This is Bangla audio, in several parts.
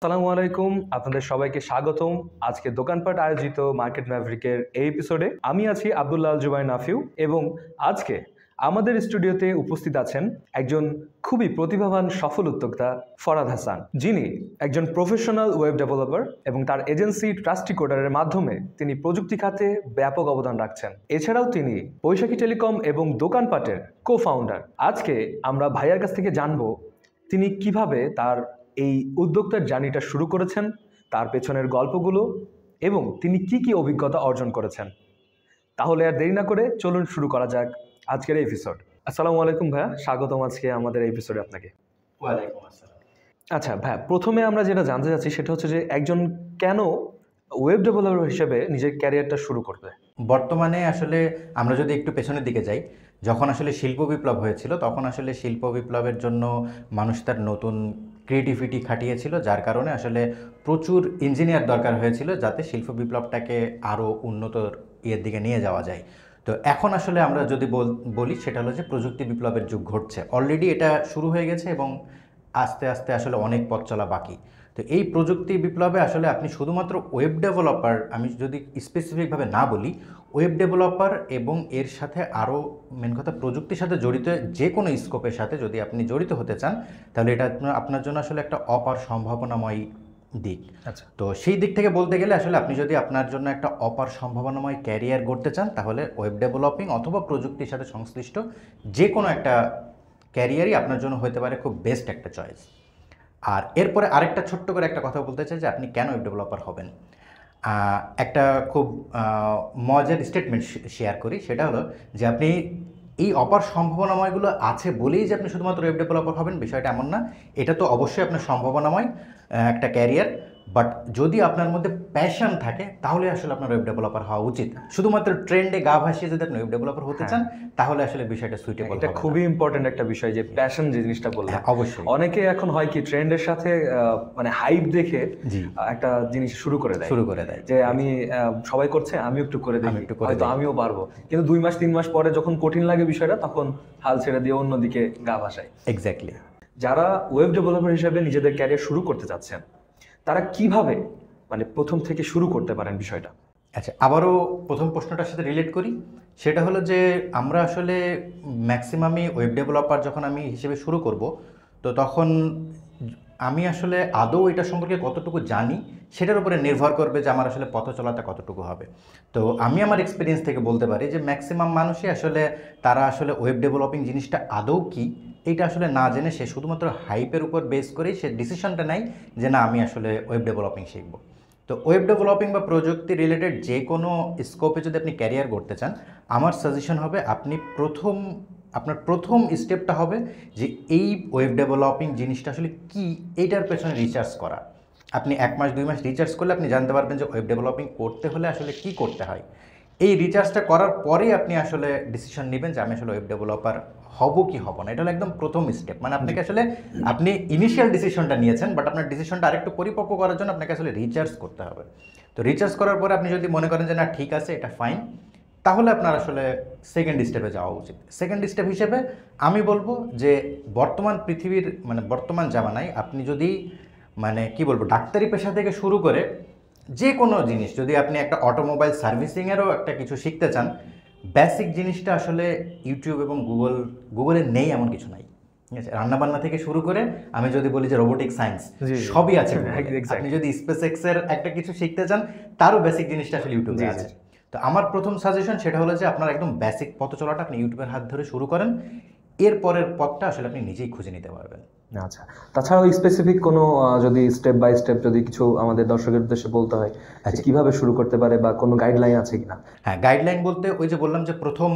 আসসালামু আলাইকুম, আপনাদের সবাইকে স্বাগতম আজকে দোকানপাট আয়োজিত মার্কেট ম্যাভরিকের এই এপিসোডে। আমি আছি আব্দুল্লাহ আল জুবাই নাফিউ এবং আজকে আমাদের স্টুডিওতে উপস্থিত আছেন একজন খুবই প্রতিভাবান সফল উদ্যোক্তা ফরাদ হাসান, যিনি একজন প্রফেশনাল ওয়েব ডেভেলপার এবং তার এজেন্সি ট্রাস্টি কোডারের মাধ্যমে তিনি প্রযুক্তি খাতে ব্যাপক অবদান রাখছেন। এছাড়াও তিনি বৈশাখী টেলিকম এবং দোকানপাটের কো ফাউন্ডার। আজকে আমরা ভাইয়ার কাছ থেকে জানবো তিনি কিভাবে তার এই উদ্যোক্তার জার্নিটা শুরু করেছেন, তার পেছনের গল্পগুলো এবং তিনি কি কি অভিজ্ঞতা অর্জন করেছেন। তাহলে আর দেরি না করে চলুন শুরু করা যাক আজকের এই এপিসোড। আসসালামু আলাইকুম ভাইয়া, স্বাগতম আজকে আমাদের এই এপিসোডে আপনাকে। ওয়ালাইকুম আসসালাম। আচ্ছা ভাইয়া, প্রথমে আমরা যেটা জানতে চাচ্ছি সেটা হচ্ছে যে একজন কেন ওয়েব ডেভেলপার হিসেবে নিজের ক্যারিয়ারটা শুরু করবে। বর্তমানে আসলে আমরা যদি একটু পেছনের দিকে যাই, যখন আসলে শিল্প বিপ্লব হয়েছিল তখন আসলে শিল্প বিপ্লবের জন্য মানুষ তার নতুন ক্রিয়েটিভিটি খাটিয়েছিল, যার কারণে আসলে প্রচুর ইঞ্জিনিয়ার দরকার হয়েছিল যাতে শিল্প বিপ্লবটাকে আরও উন্নত ইয়ের দিকে নিয়ে যাওয়া যায়। তো এখন আসলে আমরা যদি বলি সেটা হলো যে প্রযুক্তি বিপ্লবের যুগ ঘটছে, অলরেডি এটা শুরু হয়ে গেছে এবং আস্তে আস্তে আসলে অনেক পথ চলা বাকি। তো এই প্রযুক্তি বিপ্লবে আসলে আপনি শুধুমাত্র ওয়েব ডেভেলপার, আমি যদি স্পেসিফিকভাবে না বলি, ওয়েব ডেভেলপার এবং এর সাথে আরও মেন কথা প্রযুক্তির সাথে জড়িত যে কোনো স্কোপের সাথে যদি আপনি জড়িত হতে চান, তাহলে এটা আপনার জন্য আসলে একটা অপার সম্ভাবনাময় দিক। আচ্ছা, তো সেই দিক থেকে বলতে গেলে আসলে আপনি যদি আপনার জন্য একটা অপার সম্ভাবনাময় ক্যারিয়ার গড়তে চান, তাহলে ওয়েব ডেভেলপিং অথবা প্রযুক্তির সাথে সংশ্লিষ্ট যে কোনো একটা ক্যারিয়ারই আপনার জন্য হতে পারে খুব বেস্ট একটা চয়েস। আর এরপরে আরেকটা ছোট্ট করে একটা কথা বলতে চাই যে আপনি কেন ওয়েব ডেভেলপার হবেন। একটা খুব মজার স্টেটমেন্ট শেয়ার করি, সেটা হলো যে আপনি এই অপার সম্ভাবনাময়গুলো আছে বলেই যে আপনি শুধুমাত্র ওয়েব ডেভেলপার হবেন, বিষয়টা এমন না। এটা তো অবশ্যই আপনার সম্ভাবনাময় একটা ক্যারিয়ার, বাট যদি আপনার মধ্যে প্যাশন থাকে তাহলে আসলে আপনার ওয়েব ডেভেলপার হওয়া উচিত। শুধুমাত্র ট্রেন্ডে গা ভাসিয়ে যদি আপনি ওয়েব ডেভেলপার হতে চান, তাহলে আসলে বিষয়টা সুইটেবল। এটা খুবই ইম্পর্টেন্ট একটা বিষয় যে প্যাশন যে জিনিসটা বললেন। অবশ্যই অনেকে এখন হয় কি ট্রেন্ডের সাথে মানে হাইপ দেখে একটা জিনিস শুরু করে দেয় যে আমি সবাই করছে আমি একটু করে দেখি, হয়তো আমিও পারবো। কিন্তু 2 মাস 3 মাস পরে যখন কঠিন লাগে বিষয়টা, তখন হাল ছেড়ে দিয়ে অন্যদিকে গা ভাসায়। এক্স্যাক্টলি। যারা ওয়েব ডেভেলপার হিসেবে নিজেদের ক্যারিয়ার শুরু করতে যাচ্ছেন, তারা কিভাবে মানে প্রথম থেকে শুরু করতে পারেন বিষয়টা? আচ্ছা, আবারও প্রথম প্রশ্নটার সাথে রিলেট করি। সেটা হলো যে আমরা আসলে ম্যাক্সিমামই ওয়েব ডেভেলপার যখন আমি হিসেবে শুরু করব, তো তখন আমি আসলে আদৌ এটা সম্পর্কে কতটুকু জানি সেটার উপরে নির্ভর করবে যে আমার আসলে পথ চলাটা কতটুকু হবে। তো আমি আমার এক্সপিরিয়েন্স থেকে বলতে পারি যে ম্যাক্সিমাম মানুষই আসলে তারা আসলে ওয়েব ডেভেলপিং জিনিসটা আদৌ কি এইটা আসলে না জেনে সে শুধুমাত্র হাইপের উপর বেস করেই সে ডিসিশনটা নেয় যে না আমি আসলে ওয়েব ডেভেলপিং শিখব। তো ওয়েব ডেভেলপিং বা প্রযুক্তি রিলেটেড যে কোনো স্কোপে যদি আপনি ক্যারিয়ার করতে চান, আমার সাজেশন হবে আপনি আপনার প্রথম স্টেপটা হবে যে এই ওয়েব ডেভেলপিং জিনিসটা আসলে কি, এইটার পেছনে রিসার্চ করা। আপনি 1 মাস 2 মাস রিসার্চ করলে আপনি জানতে পারবেন যে ওয়েব ডেভেলপিং করতে হলে আসলে কি করতে হয়। এই রিসার্চটা করার পরেই আপনি আসলে ডিসিশন নেবেন যে আমি আসলে ওয়েব ডেভেলপার হব কি হব না। এটা হলো একদম প্রথম স্টেপ। মানে আপনাকে আসলে আপনি ইনিশিয়াল ডিসিশনটা নিয়েছেন, বাট আপনার ডিসিশনটা আরেকটু পরিপক্ক করার জন্য আপনাকে আসলে রিসার্চ করতে হবে। তো রিসার্চ করার পরে আপনি যদি মনে করেন যে না ঠিক আছে এটা ফাইন, তাহলে আপনার আসলে সেকেন্ড স্টেপে যাওয়া উচিত। সেকেন্ড স্টেপ হিসেবে আমি বলবো যে বর্তমান পৃথিবীর মানে বর্তমান জামানায় আপনি যদি মানে কি বলবো ডাক্তারি পেশা থেকে শুরু করে যে কোনো জিনিস, যদি আপনি একটা অটোমোবাইল সার্ভিসিংয়েরও একটা কিছু শিখতে চান, বেসিক জিনিসটা আসলে ইউটিউব এবং গুগলে নেই এমন কিছু নাই। ঠিক আছে, রান্নাবান্না থেকে শুরু করে আমি যদি বলি যে রোবোটিক সায়েন্স সবই আছে। আপনি যদি স্পেস এক্সের একটা কিছু শিখতে চান তারও বেসিক জিনিসটা আসলে ইউটিউবে আছে। তো আমার প্রথম সাজেশন সেটা হলো যে আপনার একদম বেসিক পথ চলাটা আপনি ইউটিউবের হাত ধরে শুরু করেন, এরপরের পথটা আসলে আপনি নিজেই খুঁজে নিতে পারবেন। আচ্ছা, তাছাড়াও স্পেসিফিক কোনো যদি স্টেপ বাই স্টেপ যদি কিছু আমাদের দর্শকের উদ্দেশ্যে বলতে হয় কিভাবে শুরু করতে পারে বা কোনো গাইডলাইন আছে কিনা? হ্যাঁ, গাইডলাইন বলতে ওই যে বললাম যে প্রথম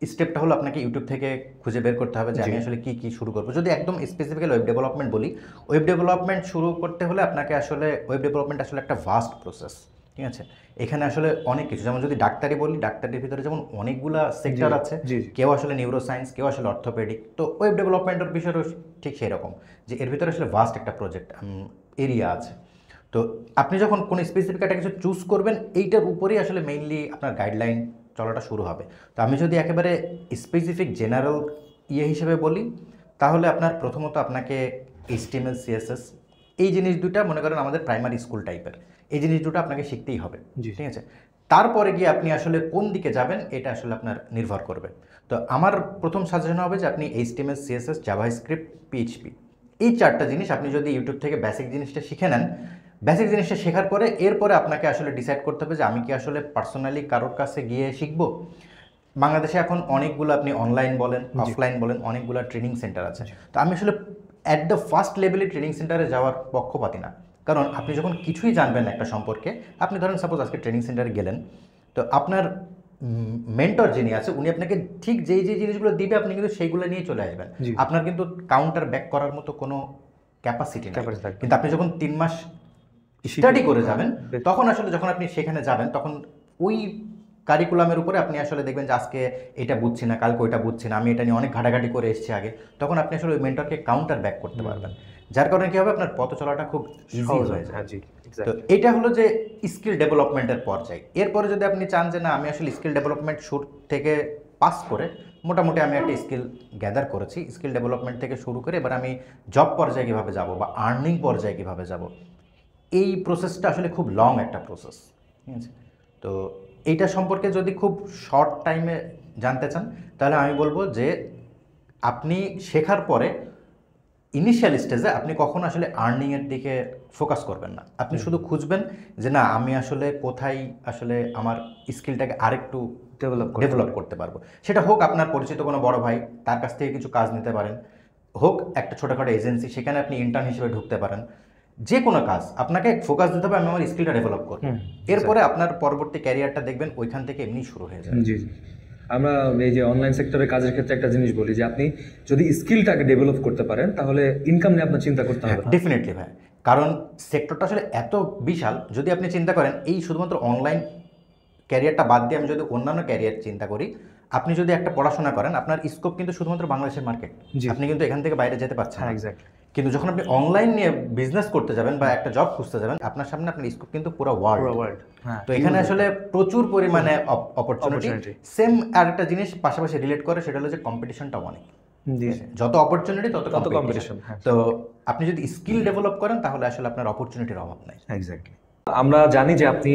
স্টেপটা হলো আপনাকে ইউটিউব থেকে খুঁজে বের করতে হবে যে আমি আসলে কি শুরু করবো। যদি একদম স্পেসিফিক্যালি ওয়েব ডেভেলপমেন্ট বলি, ওয়েব ডেভেলপমেন্ট শুরু করতে হলে আপনাকে আসলে ওয়েব ডেভেলপমেন্ট আসলে একটা ভাস্ট প্রসেস। ঠিক আছে, এখানে আসলে অনেক কিছু, যেমন যদি ডাক্তারি বলি, ডাক্তারির ভিতরে যেমন অনেকগুলা সেক্টর আছে, কেউ আসলে নিউরো সায়েন্স, কেউ আসলে অর্থোপেডিক। তো ওয়েব ডেভেলপমেন্টের বিষয়ও ঠিক সেই রকম যে এর ভিতরে আসলে ভাস্ট একটা প্রজেক্ট এরিয়া আছে। তো আপনি যখন কোনো স্পেসিফিক একটা কিছু চুজ করবেন, এইটার উপরেই আসলে মেইনলি আপনার গাইডলাইন চলাটা শুরু হবে। তো আমি যদি একেবারে স্পেসিফিক জেনারেল হিসেবে বলি, তাহলে আপনার প্রথমত আপনাকে HTML CSS এই জিনিস দুটা মনে করেন আমাদের প্রাইমারি স্কুল টাইপের, এই জিনিস দুটো আপনাকে শিখতেই হবে, জি। ঠিক আছে। তারপরে গিয়ে আপনি আসলে কোন দিকে যাবেন এটা আসলে আপনার নির্ভর করবে। তো আমার প্রথম সাজেশন হবে যে আপনি HTML, CSS, জাভাস্ক্রিপ্ট, PHP এই 4টা জিনিস আপনি যদি ইউটিউব থেকে বেসিক জিনিসটা শিখে নেন, বেসিক জিনিসটা শেখার পরে এরপরে আপনাকে আসলে ডিসাইড করতে হবে যে আমি কি আসলে পার্সোনালি কারোর কাছে গিয়ে শিখবো। বাংলাদেশে এখন অনেকগুলো আপনি অনলাইন বলেন, অফলাইন বলেন, অনেকগুলো ট্রেনিং সেন্টার আছে। তো আমি আসলে অ্যাট দ্য ফার্স্ট লেভেলে ট্রেনিং সেন্টারে যাওয়ার পক্ষপাতি না, কারণ আপনি যখন কিছুই জানবেন একটা সম্পর্কে, আপনি ধরেন সাপোজ আজকে ট্রেনিং সেন্টারে গেলেন, তো আপনার মেন্টর যিনি আছে উনি আপনাকে ঠিক যেই জিনিসগুলো দিবে আপনি কিন্তু সেইগুলো নিয়ে চলে আসবেন। আপনার কিন্তু কাউন্টার ব্যাক করার মতো কোনো ক্যাপাসিটি নেই। কিন্তু আপনি যখন 3 মাস স্টাডি করে যাবেন, তখন আসলে যখন আপনি সেখানে যাবেন তখন ওই কারিকুলামের উপরে আপনি আসলে দেখবেন যে আজকে এটা বুঝছি না, কালকে ওইটা বুঝছি না, আমি এটা নিয়ে অনেক ঘাটাঘাটি করে এসেছি আগে, তখন আপনি আসলে ওই মেন্টরকে কাউন্টার ব্যাক করতে পারবেন, যার কারণে কী হবে আপনার পথ চলাটা খুব ইজি হয়ে যায়। তো এটা হলো যে স্কিল ডেভেলপমেন্টের পর্যায়ে। এরপরে যদি আপনি চান যে না আমি আসলে স্কিল ডেভেলপমেন্ট শুরু থেকে পাস করে মোটামুটি আমি একটা স্কিল গ্যাদার করেছি, স্কিল ডেভেলপমেন্ট থেকে শুরু করে এবার আমি জব পর্যায়ে কীভাবে যাব বা আর্নিং পর্যায়ে কীভাবে যাব, এই প্রসেসটা আসলে খুব লং একটা প্রসেস, ঠিক আছে। তো এইটা সম্পর্কে যদি খুব শর্ট টাইমে জানতে চান তাহলে আমি বলবো যে আপনি শেখার পরে ইনিশিয়াল স্টেজে আপনি কখনো আসলে আর্নিংয়ের দিকে ফোকাস করবেন না, আপনি শুধু খুঁজবেন যে না আমি আসলে কোথায় আসলে আমার স্কিলটাকে আরেকটু ডেভেলপ করতে পারবো। সেটা হোক আপনার পরিচিত কোনো বড় ভাই, তার কাছ থেকে কিছু কাজ নিতে পারেন, হোক একটা ছোটোখাটো এজেন্সি, সেখানে আপনি ইন্টার্ন হিসেবে ঢুকতে পারেন। যে কোনো কাজ আপনাকে ফোকাস দিতে হবে আমি আমার স্কিলটা ডেভেলপ করব, এরপরে আপনার পরবর্তী ক্যারিয়ারটা দেখবেন ওইখান থেকে এমনি শুরু হয়ে যাবে। জি জি। আমরা এই যে অনলাইন সেক্টরের কাজের ক্ষেত্রে একটা জিনিস বলি যে আপনি যদি স্কিলটাকে ডেভেলপ করতে পারেন তাহলে ইনকাম নিয়ে আপনার চিন্তা করতে হবে। ডেফিনেটলি ভাই, কারণ সেক্টরটা আসলে এত বিশাল। যদি আপনি চিন্তা করেন এই শুধুমাত্র অনলাইন ক্যারিয়ারটা বাদ দিয়ে আমি যদি অন্যান্য ক্যারিয়ার চিন্তা করি, আপনি যদি একটা পড়াশোনা করেন আপনার স্কোপ কিন্তু শুধুমাত্র বাংলাদেশের মার্কেট, আপনি কিন্তু এখান থেকে বাইরে যেতে পারছেন। এক্স্যাক্টলি। কিন্তু যখন আপনি অনলাইন নিয়ে বিজনেস করতে যাবেন বা একটা জব খুঁজতে যাবেন, আপনার সামনে আপনার স্কোপ কিন্তু পুরো ওয়ার্ল্ড। তো এখানে আসলে প্রচুর পরিমাণে অপরচুনিটি। সেম আরেকটা জিনিস পাশাপাশি রিলেট করে, সেটা হলো যে কম্পিটিশনটা অনেক, যত অপরচুনিটি তত কম্পিটিশন। তো আপনি যদি স্কিল ডেভেলপ করেন তাহলে আসলে আপনার অপরচুনিটির অভাব নাই। এক্স্যাক্টলি। আমরা জানি যে আপনি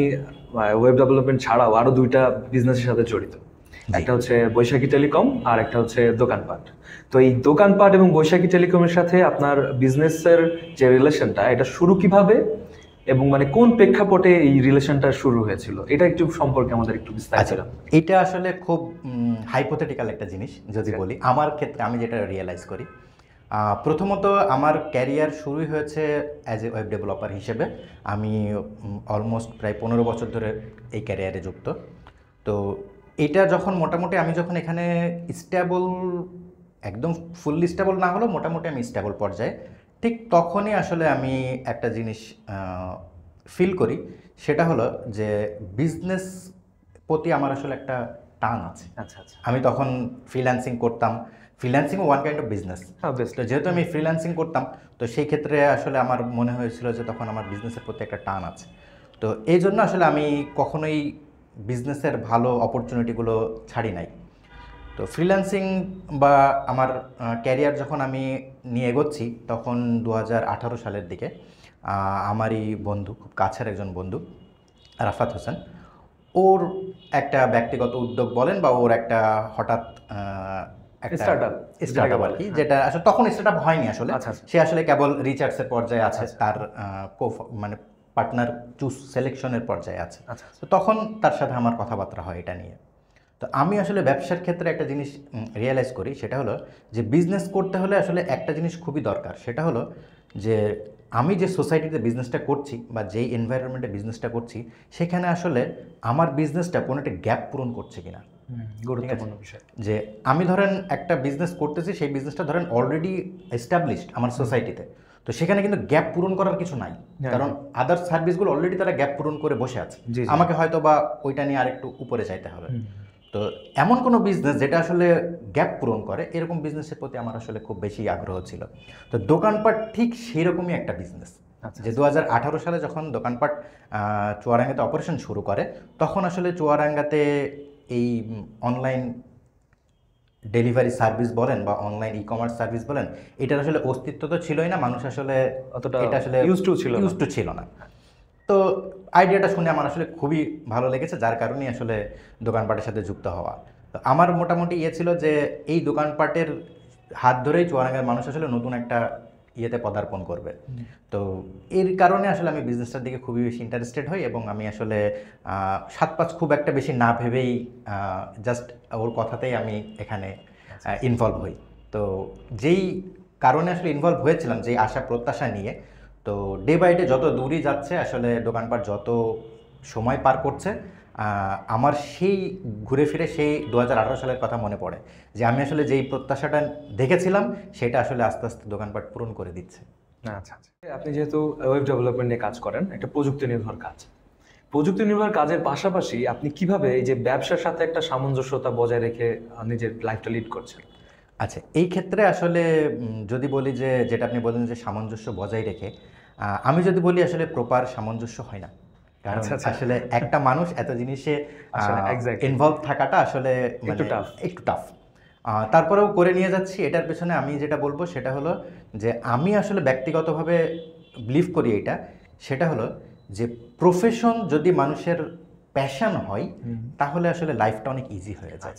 ওয়েব ডেভেলপমেন্ট ছাড়াও আরো 2টা বিজনেসের সাথে জড়িত, একটা হচ্ছে বৈশাখী টেলিকম আর একটা হচ্ছে দোকানপাট। তো এই দোকানপাট এবং বৈশাখী টেলিকমের সাথে আপনার বিজনেসের যে রিলেশনটা, এটা শুরু কিভাবে এবং মানে কোন প্রেক্ষাপটে এই রিলেশনটা শুরু হয়েছিল, এটা একটু সম্পর্কে আমাদের একটু বিস্তারিত। এটা আসলে খুব হাইপোথেটিক্যাল একটা জিনিস যদি বলি, আমার ক্ষেত্রে আমি যেটা রিয়েলাইজ করি, প্রথমত আমার ক্যারিয়ার শুরুই হয়েছে অ্যাজ এ ওয়েব ডেভেলপার হিসেবে। আমি অলমোস্ট প্রায় 15 বছর ধরে এই ক্যারিয়ারে যুক্ত। তো এটা যখন মোটামুটি আমি যখন এখানে স্টেবল, একদম ফুললি স্টেবল না হলেও মোটামুটি আমি স্টেবল পর্যায়ে, ঠিক তখনই আসলে আমি একটা জিনিস ফিল করি, সেটা হলো যে বিজনেস প্রতি আমার আসলে একটা টান আছে। আচ্ছা আচ্ছা। আমি তখন ফ্রিল্যান্সিং করতাম, ফ্রিল্যান্সিংও ওয়ান কাইন্ড অফ বিজনেস। তো যেহেতু আমি ফ্রিল্যান্সিং করতাম, তো সেই ক্ষেত্রে আসলে আমার মনে হয়েছিল যে তখন আমার বিজনেসের প্রতি একটা টান আছে। তো এই জন্য আসলে আমি কখনোই বিজনেসের ভালো অপরচুনিটিগুলো ছাড়ি নাই। তো ফ্রিল্যান্সিং বা আমার ক্যারিয়ার যখন আমি নিয়ে এগোচ্ছি, তখন 2018 সালের দিকে আমারই বন্ধু, খুব কাছের একজন বন্ধু রাফাত হোসেন, ওর একটা ব্যক্তিগত উদ্যোগ বলেন বা ওর একটা হঠাৎ স্টার্টআপ আর কি, যেটা আসলে তখন স্টার্টআপ হয়নি আসলে, সে আসলে কেবল রিচার্জের পর্যায়ে আছে, তার মানে পার্টনার চুজ সিলেকশনের পর্যায়ে আছে। তো তখন তার সাথে আমার কথাবার্তা হয় এটা নিয়ে। তো আমি আসলে ব্যবসার ক্ষেত্রে একটা জিনিস রিয়েলাইজ করি, সেটা হলো যে বিজনেস করতে হলে আসলে একটা জিনিস খুবই দরকার, সেটা হলো যে আমি যে সোসাইটিতে বিজনেসটা করছি বা যেই এনভায়রনমেন্টে বিজনেসটা করছি, সেখানে আসলে আমার বিজনেসটা কোনো একটা গ্যাপ পূরণ করছে কিনা। গুরুত্বপূর্ণ বিষয় যে আমি ধরেন একটা বিজনেস করতেছি, সেই বিজনেসটা ধরেন অলরেডি এস্টাবলিশড আমার সোসাইটিতে, তো সেখানে কিন্তু গ্যাপ পূরণ করার কিছু নাই, কারণ আদার সার্ভিসগুলো অলরেডি তারা গ্যাপ পূরণ করে বসে আছে, আমাকে হয়তো বা ওইটা নিয়ে আরেকটু উপরে চাইতে হবে। তো এমন কোনো বিজনেস যেটা আসলে গ্যাপ পূরণ করে, এরকম বিজনেসের প্রতি আমার আসলে খুব বেশি আগ্রহ ছিল। তো দোকানপাট ঠিক সেই রকমই একটা বিজনেস, যে 2018 সালে যখন দোকানপাট চুয়াডাঙ্গাতে অপারেশন শুরু করে, তখন আসলে চুয়াডাঙ্গাতে এই অনলাইন ডেলিভারি সার্ভিস বলেন বা অনলাইন ই কমার্স সার্ভিস বলেন, এটার আসলে অস্তিত্ব তো ছিলই না, মানুষ আসলে অতটা এটা আসলে ইউজ টু ছিল না। তো আইডিয়াটা শুনে আমার আসলে খুবই ভালো লেগেছে, যার কারণেই আসলে দোকানপাটের সাথে যুক্ত হওয়া। তো আমার মোটামুটি ছিল যে এই দোকানপাটের হাত ধরেই চুয়াডাঙ্গার মানুষ আসলে নতুন একটা ইয়েতে পদার্পণ করবে। তো এর কারণে আসলে আমি বিজনেসটার দিকে খুবই বেশি ইন্টারেস্টেড হই, এবং আমি আসলে 7-5 খুব একটা বেশি না ভেবেই জাস্ট ওর কথাতেই আমি এখানে ইনভলভ হই। তো যেই কারণে আসলে ইনভলভ হয়েছিলাম, যেই আশা প্রত্যাশা নিয়ে, তো ডে বাই ডে যত দূরই যাচ্ছে আসলে দোকানপাট যত সময় পার করছে, আমার সেই ঘুরে ফিরে সেই 2018 সালের কথা মনে পড়ে, যে আমি আসলে যেই প্রত্যাশাটা দেখেছিলাম সেটা আসলে আস্তে আস্তে দোকানপাট পূরণ করে দিচ্ছে। আচ্ছা আচ্ছা, আপনি যেহেতু ওয়েব ডেভেলপমেন্ট নিয়ে কাজ করেন, একটা প্রযুক্তি নির্ভর কাজ, প্রযুক্তি নির্ভর কাজের পাশাপাশি আপনি কিভাবে এই যে ব্যবসার সাথে একটা সামঞ্জস্যতা বজায় রেখে নিজের লাইফটা লিড করছেন? আচ্ছা, এই ক্ষেত্রে আসলে যদি বলি যে যেটা আপনি বলেন যে সামঞ্জস্য বজায় রেখে, আমি যদি বলি আসলে প্রপার সামঞ্জস্য হয় না, কারণ আসলে একটা মানুষ এত জিনিসে ইনভলভ থাকাটা আসলে একটু টাফ। তারপরেও করে নিয়ে যাচ্ছি। এটার পেছনে আমি যেটা বলবো সেটা হলো যে আমি আসলে ব্যক্তিগতভাবে বিলিভ করি এইটা, সেটা হলো যে প্রফেশন যদি মানুষের প্যাশন হয় তাহলে আসলে লাইফটা অনেক ইজি হয়ে যায়।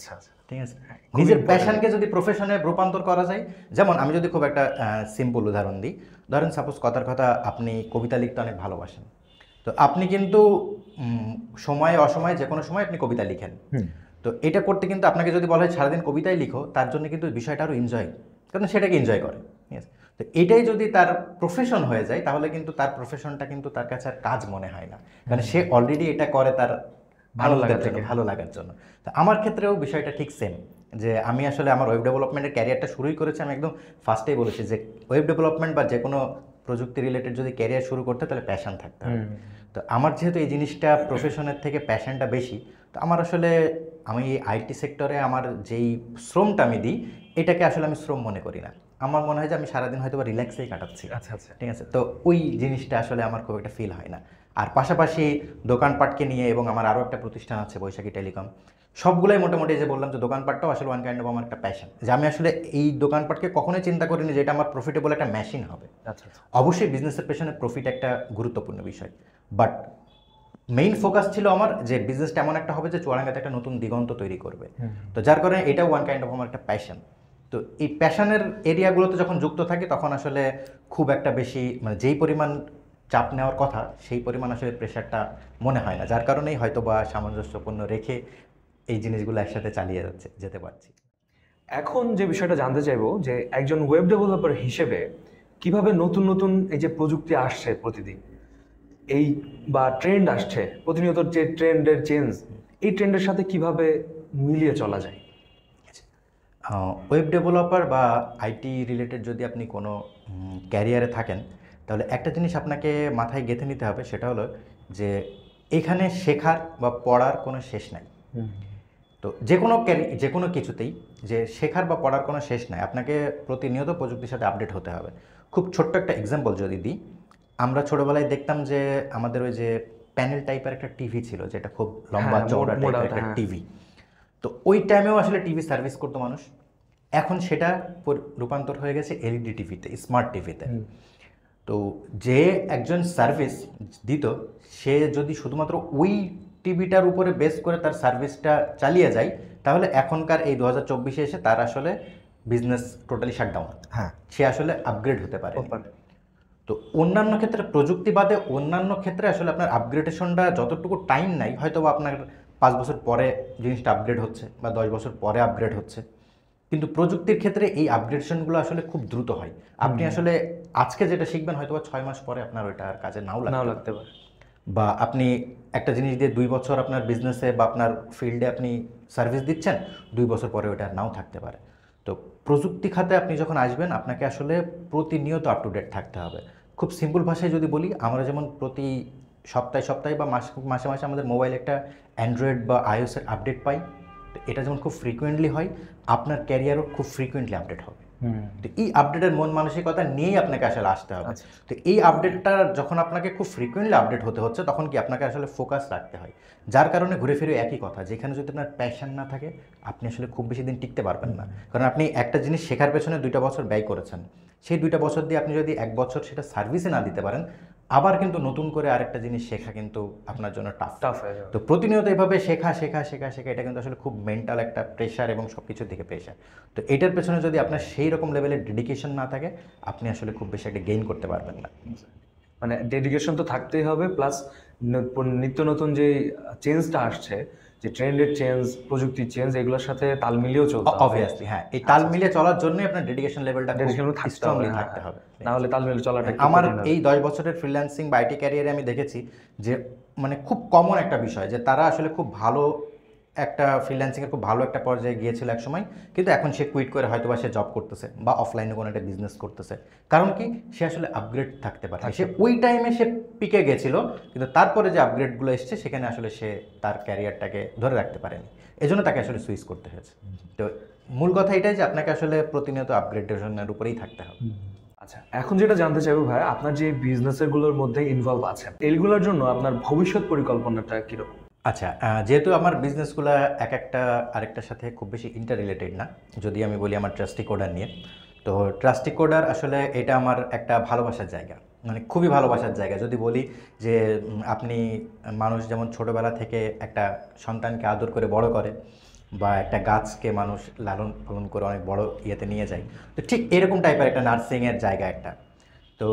ঠিক আছে, নিজের প্যাশনকে যদি প্রফেশনে রূপান্তর করা যায়, যেমন আমি যদি খুব একটা সিম্পল উদাহরণ দিই, ধরেন সাপোজ কথার কথা আপনি কবিতা লিখতে অনেক ভালোবাসেন, তো আপনি কিন্তু সময়ে অসময়ে যে কোনো সময় আপনি কবিতা লিখেন। তো এটা করতে কিন্তু আপনাকে যদি বলা হয় সারাদিন কবিতাই লিখো, তার জন্য কিন্তু বিষয়টা আরও এনজয়, কারণ সেটাকে এনজয় করে। ঠিক আছে, তো এটাই যদি তার প্রফেশন হয়ে যায় তাহলে কিন্তু তার প্রফেশনটা কিন্তু তার কাছে আর কাজ মনে হয় না, কারণ সে অলরেডি এটা করে তার ভালো লাগার জন্য। তো আমার ক্ষেত্রেও বিষয়টা ঠিক সেম, যে আমি আসলে আমার ওয়েব ডেভেলপমেন্টের ক্যারিয়ারটা শুরুই করেছি, আমি একদম ফার্স্টেই বলেছি যে ওয়েব ডেভেলপমেন্ট বা যে কোনো প্রযুক্তি রিলেটেড যদি ক্যারিয়ার শুরু করতে তাহলে প্যাশন থাকতে হবে। তো আমার যেহেতু এই জিনিসটা প্রফেশনের থেকে প্যাশনটা বেশি, তো আমার আসলে আমি আইটি সেক্টরে আমার যেই শ্রমটা আমি দিই এটাকে আসলে আমি শ্রম মনে করি না। আমার মনে হয় যে আমি সারাদিন হয়তো বা রিল্যাক্সেই কাটাচ্ছি। আচ্ছা আচ্ছা, ঠিক আছে, তো ওই জিনিসটা আসলে আমার খুব একটা ফিল হয় না। আর পাশাপাশি দোকানপাটকে নিয়ে, এবং আমার আরও একটা প্রতিষ্ঠান আছে বৈশাখী টেলিকম, সবগুলোই মোটামুটি যে বললাম যে দোকানপাটটাও আসলে ওয়ান কাইন্ড অফ আমার একটা প্যাশন, যে আমি আসলে এই দোকানপাটকে কখনোই চিন্তা করিনি যে এটা আমার প্রফিটেবল একটা মেশিন হবে। আচ্ছা আচ্ছা, অবশ্যই বিজনেসের পেছনে প্রফিট একটা গুরুত্বপূর্ণ বিষয়, বাট মেইন ফোকাস ছিল আমার যে বিজনেসটা এমন একটা হবে যে চুয়াডাঙ্গাতে একটা নতুন দিগন্ত তৈরি করবে। তো যার কারণে এটা ওয়ান কাইন্ড অফ আমার একটা প্যাশন। তো এই প্যাশনের এরিয়াগুলোতে যখন যুক্ত থাকি তখন আসলে খুব একটা বেশি মানে যেই পরিমাণ চাপ নেওয়ার কথা সেই পরিমাণ আসলে প্রেশারটা মনে হয় না, যার কারণেই হয়তো বা সামঞ্জস্যপূর্ণ রেখে এই জিনিসগুলো একসাথে চালিয়ে যেতে পারছি। এখন যে বিষয়টা জানতে চাইবো যে একজন ওয়েব ডেভেলপার হিসেবে কিভাবে নতুন নতুন এই যে প্রযুক্তি আসছে প্রতিদিন, এই বা ট্রেন্ড আসছে প্রতিনিয়ত, যে ট্রেন্ডের চেঞ্জ, এই ট্রেন্ডের সাথে কিভাবে মিলিয়ে চলা যায়? ওয়েব ডেভেলপার বা আইটি রিলেটেড যদি আপনি কোনো ক্যারিয়ারে থাকেন, তাহলে একটা জিনিস আপনাকে মাথায় গেঁথে নিতে হবে, সেটা হলো যে এখানে শেখার বা পড়ার কোনো শেষ নাই। তো যে কোনো কিছুতেই যে শেখার বা পড়ার কোনো শেষ নাই, আপনাকে প্রতিনিয়ত প্রযুক্তির সাথে আপডেট হতে হবে। খুব ছোট্ট একটা এক্সাম্পল যদি দিই, আমরা ছোটোবেলায় দেখতাম যে আমাদের ওই যে প্যানেল টাইপের একটা টিভি ছিল, যেটা খুব লম্বা চওড়া টাইপের একটা টিভি। তো ওই টাইমেও আসলে টিভি সার্ভিস করতো মানুষ। এখন সেটা রূপান্তর হয়ে গেছে এলইডি টিভিতে, স্মার্ট টিভিতে। তো যে একজন সার্ভিস দিত, সে যদি শুধুমাত্র ওই টিভিটার উপরে বেস করে তার সার্ভিসটা চালিয়ে যায়, তাহলে এখনকার এই 2024-এ এসে তার আসলে বিজনেস টোটালি শাটডাউন। সে আসলে আপগ্রেড হতে পারে। তো অন্যান্য ক্ষেত্রে প্রযুক্তি বাদে অন্যান্য ক্ষেত্রে আসলে আপনার আপগ্রেডেশনটা যতটুকু টাইম নাই, হয়তো আপনার 5 বছর পরে জিনিসটা আপগ্রেড হচ্ছে বা 10 বছর পরে আপগ্রেড হচ্ছে, কিন্তু প্রযুক্তির ক্ষেত্রে এই আপগ্রেডেশনগুলো আসলে খুব দ্রুত হয়। আপনি আসলে আজকে যেটা শিখবেন হয়তো বা 6 মাস পরে আপনার ওইটা আর কাজে নাও লাগতে পারে, বা আপনি একটা জিনিস দিয়ে 2 বছর আপনার বিজনেসে বা আপনার ফিল্ডে আপনি সার্ভিস দিচ্ছেন, 2 বছর পরে ওইটা নাও থাকতে পারে। তো প্রযুক্তি খাতে আপনি যখন আসবেন আপনাকে আসলে প্রতিনিয়ত আপ টু ডেট থাকতে হবে। খুব সিম্পল ভাষায় যদি বলি, আমরা যেমন প্রতি সপ্তাহে বা মাসে মাসে আমাদের মোবাইলে একটা অ্যান্ড্রয়েড বা আইওএসের আপডেট পাই, তো এটা যেমন খুব ফ্রিকুয়েন্টলি হয়, আপনার ক্যারিয়ারও খুব ফ্রিকুয়েন্টলি আপডেট হবে। তো এই আপডেটের মন মানসিকতা নিয়েই আপনাকে আসলে আসতে হবে। তো এই আপডেটটা যখন আপনাকে খুব ফ্রিকোয়েন্টলি আপডেট হতে হচ্ছে, তখন কি আপনাকে আসলে ফোকাস রাখতে হয়, যার কারণে ঘুরে ফিরে একই কথা, যেখানে যদি আপনার প্যাশন না থাকে আপনি আসলে খুব বেশি দিন টিকতে পারবেন না। কারণ আপনি একটা জিনিস শেখার পেছনে 2টা বছর ব্যয় করেছেন, সেই 2টা বছর দিয়ে আপনি যদি 1 বছর সেটা সার্ভিসে না দিতে পারেন, আবার কিন্তু নতুন করে আরেকটা জিনিস শেখা কিন্তু আপনার জন্য টাফ হয়ে যাবে। তো প্রতিনিয়ত এভাবে শেখা এটা কিন্তু আসলে খুব মেন্টাল একটা প্রেশার এবং সব কিছুর দিকে প্রেশার। তো এটার পেছনে যদি আপনার সেই রকম লেভেলের ডেডিকেশন না থাকে, আপনি আসলে খুব বেশি একটা গেইন করতে পারবেন না। মানে ডেডিকেশন তো থাকতেই হবে, প্লাস নিত্য নতুন যে চেঞ্জটা আসছে, যে ট্রেন্ডের চেঞ্জ, প্রযুক্তির চেঞ্জ, এগুলোর সাথে তাল মিলিয়েও চলতে হবে। অবভিয়াসলি হ্যাঁ, এই তাল মিলিয়ে চলার জন্যই আপনার ডেডিকেশন লেভেলটা স্ট্রংলি থাকতে হবে। নাহলে তাল মিলিয়ে চলাটা আমার এই 10 বছরের ফ্রিল্যান্সিং বা আইটি ক্যারিয়ারে আমি দেখেছি যে মানে খুব কমন একটা বিষয়, যে তারা আসলে খুব ভালো একটা ফ্রিল্যান্সিংয়ের খুব ভালো একটা পর্যায়ে গিয়েছিল এক সময়, কিন্তু এখন সে কুইট করে হয়তো বা সে জব করতেছে বা অফলাইনে কোনো একটা বিজনেস করতেছে। কারণ কি, সে আসলে আপগ্রেড থাকতে পারে। সে ওই টাইমে সে পিকে গেছিল, কিন্তু তারপরে যে আপগ্রেডগুলো এসছে সেখানে আসলে সে তার ক্যারিয়ারটাকে ধরে রাখতে পারেনি, এজন্য তাকে আসলে সুইচ করতে হয়েছে। তো মূল কথা এটাই যে আপনাকে আসলে প্রতিনিয়ত আপগ্রেডেশনের উপরেই থাকতে হবে। আচ্ছা, এখন যেটা জানতে চাইবো ভাই, আপনার যে বিজনেসগুলোর মধ্যে ইনভলভ আছেন, এইগুলোর জন্য আপনার ভবিষ্যৎ পরিকল্পনাটা কীরকম? আচ্ছা, যেহেতু আমার বিজনেসগুলো এক একটা আরেকটার সাথে খুব বেশি ইন্টার রিলেটেড না, যদি আমি বলি আমার ট্রাস্টি কোডার নিয়ে, তো ট্রাস্টি কোডার আসলে এটা আমার একটা ভালোবাসার জায়গা, মানে খুবই ভালোবাসার জায়গা। যদি বলি যে আপনি মানুষ যেমন ছোটোবেলা থেকে একটা সন্তানকে আদর করে বড় করে, বা একটা গাছকে মানুষ লালন পালন করে অনেক বড় ইয়েতে নিয়ে যায়, তো ঠিক এরকম টাইপের একটা নার্সিংয়ের জায়গা একটা। তো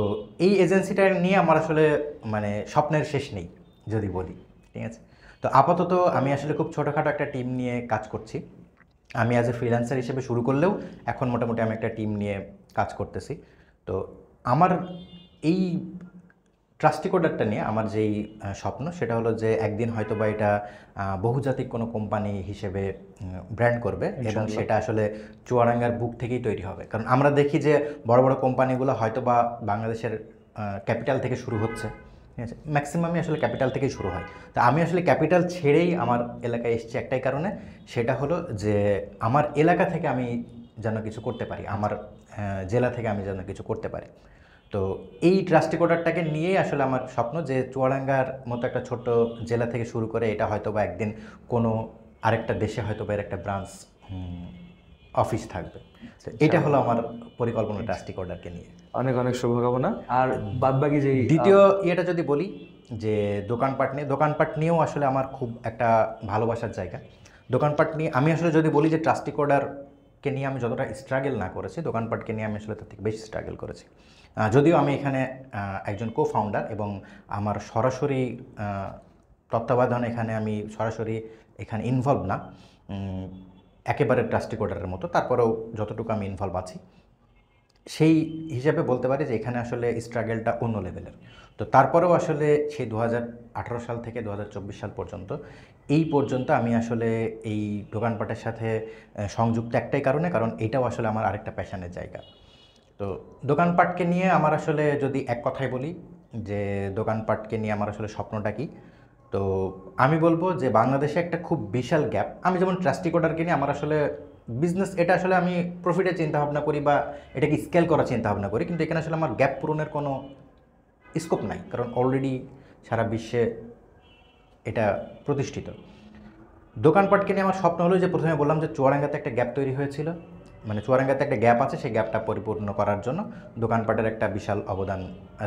এই এজেন্সিটা নিয়ে আমার আসলে মানে স্বপ্নের শেষ নেই যদি বলি, ঠিক আছে। তো আপাতত আমি আসলে খুব ছোটোখাটো একটা টিম নিয়ে কাজ করছি। আমি অ্যাজ এ ফ্রিল্যান্সার হিসেবে শুরু করলেও এখন মোটামুটি আমি একটা টিম নিয়ে কাজ করতেছি। তো আমার এই ট্রাস্টি কোডারটা নিয়ে আমার যেই স্বপ্ন, সেটা হলো যে একদিন হয়তো বা এটা বহুজাতিক কোনো কোম্পানি হিসেবে ব্র্যান্ড করবে, এবং সেটা আসলে চুয়াডাঙ্গার বুক থেকেই তৈরি হবে। কারণ আমরা দেখি যে বড় বড় কোম্পানিগুলো হয়তো বা বাংলাদেশের ক্যাপিটাল থেকে শুরু হচ্ছে, ঠিক আছে, ম্যাক্সিমামই আসলে ক্যাপিটাল থেকেই শুরু হয়। তো আমি আসলে ক্যাপিটাল ছেড়েই আমার এলাকায় এসেছি একটাই কারণে, সেটা হলো যে আমার এলাকা থেকে আমি যেন কিছু করতে পারি, আমার জেলা থেকে আমি যেন কিছু করতে পারি। তো এই ট্রাস্টি কোডারটাকে নিয়েই আসলে আমার স্বপ্ন, যে চুয়াডাঙ্গার মতো একটা ছোট্ট জেলা থেকে শুরু করে এটা হয়তো বা একদিন কোনো আরেকটা দেশে হয়তো বা এর একটা ব্রাঞ্চ অফিস থাকবে। তো এটা হলো আমার পরিকল্পনা ট্রাস্টি কোডারকে নিয়ে। অনেক অনেক শুভকামনা। আর বাদবাকি যেই দ্বিতীয় ইয়েটা যদি বলি, যে দোকানপাট নিয়েও আসলে আমার খুব একটা ভালোবাসার জায়গা। দোকানপাট নিয়ে আমি আসলে যদি বলি যে ট্রাস্টি কোডারকে নিয়ে আমি যতটা স্ট্রাগল না করেছি, দোকানপাটকে নিয়ে আমি আসলে তার থেকে বেশি স্ট্রাগল করেছি। যদিও আমি এখানে একজন কো ফাউন্ডার, এবং আমার সরাসরি তত্ত্বাবধান এখানে আমি সরাসরি এখানে ইনভলভ না, একেবারে ট্রাস্টি কোডারের মতো, তারপরেও যতটুকু আমি ইনভলভ আছি সেই হিসাবে বলতে পারি যে এখানে আসলে স্ট্রাগলটা অন্য লেভেলের। তো তারপরেও আসলে সেই 2018 সাল থেকে 2024 সাল পর্যন্ত এই পর্যন্ত আমি আসলে এই দোকানপাটের সাথে সংযুক্ত একটাই কারণে, কারণ এটাও আসলে আমার আরেকটা প্যাশনের জায়গা। তো দোকানপাটকে নিয়ে আমার আসলে যদি এক কথায় বলি যে দোকানপাটকে নিয়ে আমার আসলে স্বপ্নটা কী, তো আমি বলবো যে বাংলাদেশে একটা খুব বিশাল গ্যাপ। আমি যেমন ট্রাস্টি কোডারকে নিয়ে আমার আসলে বিজনেস, এটা আসলে আমি প্রফিটের চিন্তাভাবনা করি বা এটাকে স্কেল করার চিন্তাভাবনা করি, কিন্তু এখানে আসলে আমার গ্যাপ পূরণের কোনো স্কোপ নাই, কারণ অলরেডি সারা বিশ্বে এটা প্রতিষ্ঠিত। দোকানপাটকে নিয়ে আমার স্বপ্ন হলো যে প্রথমে বললাম যে চুয়াডাঙ্গাতে একটা গ্যাপ তৈরি হয়েছিল, মানে চুয়াডাঙ্গাতে একটা গ্যাপ আছে, সেই গ্যাপটা পরিপূর্ণ করার জন্য দোকানপাটের একটা বিশাল অবদান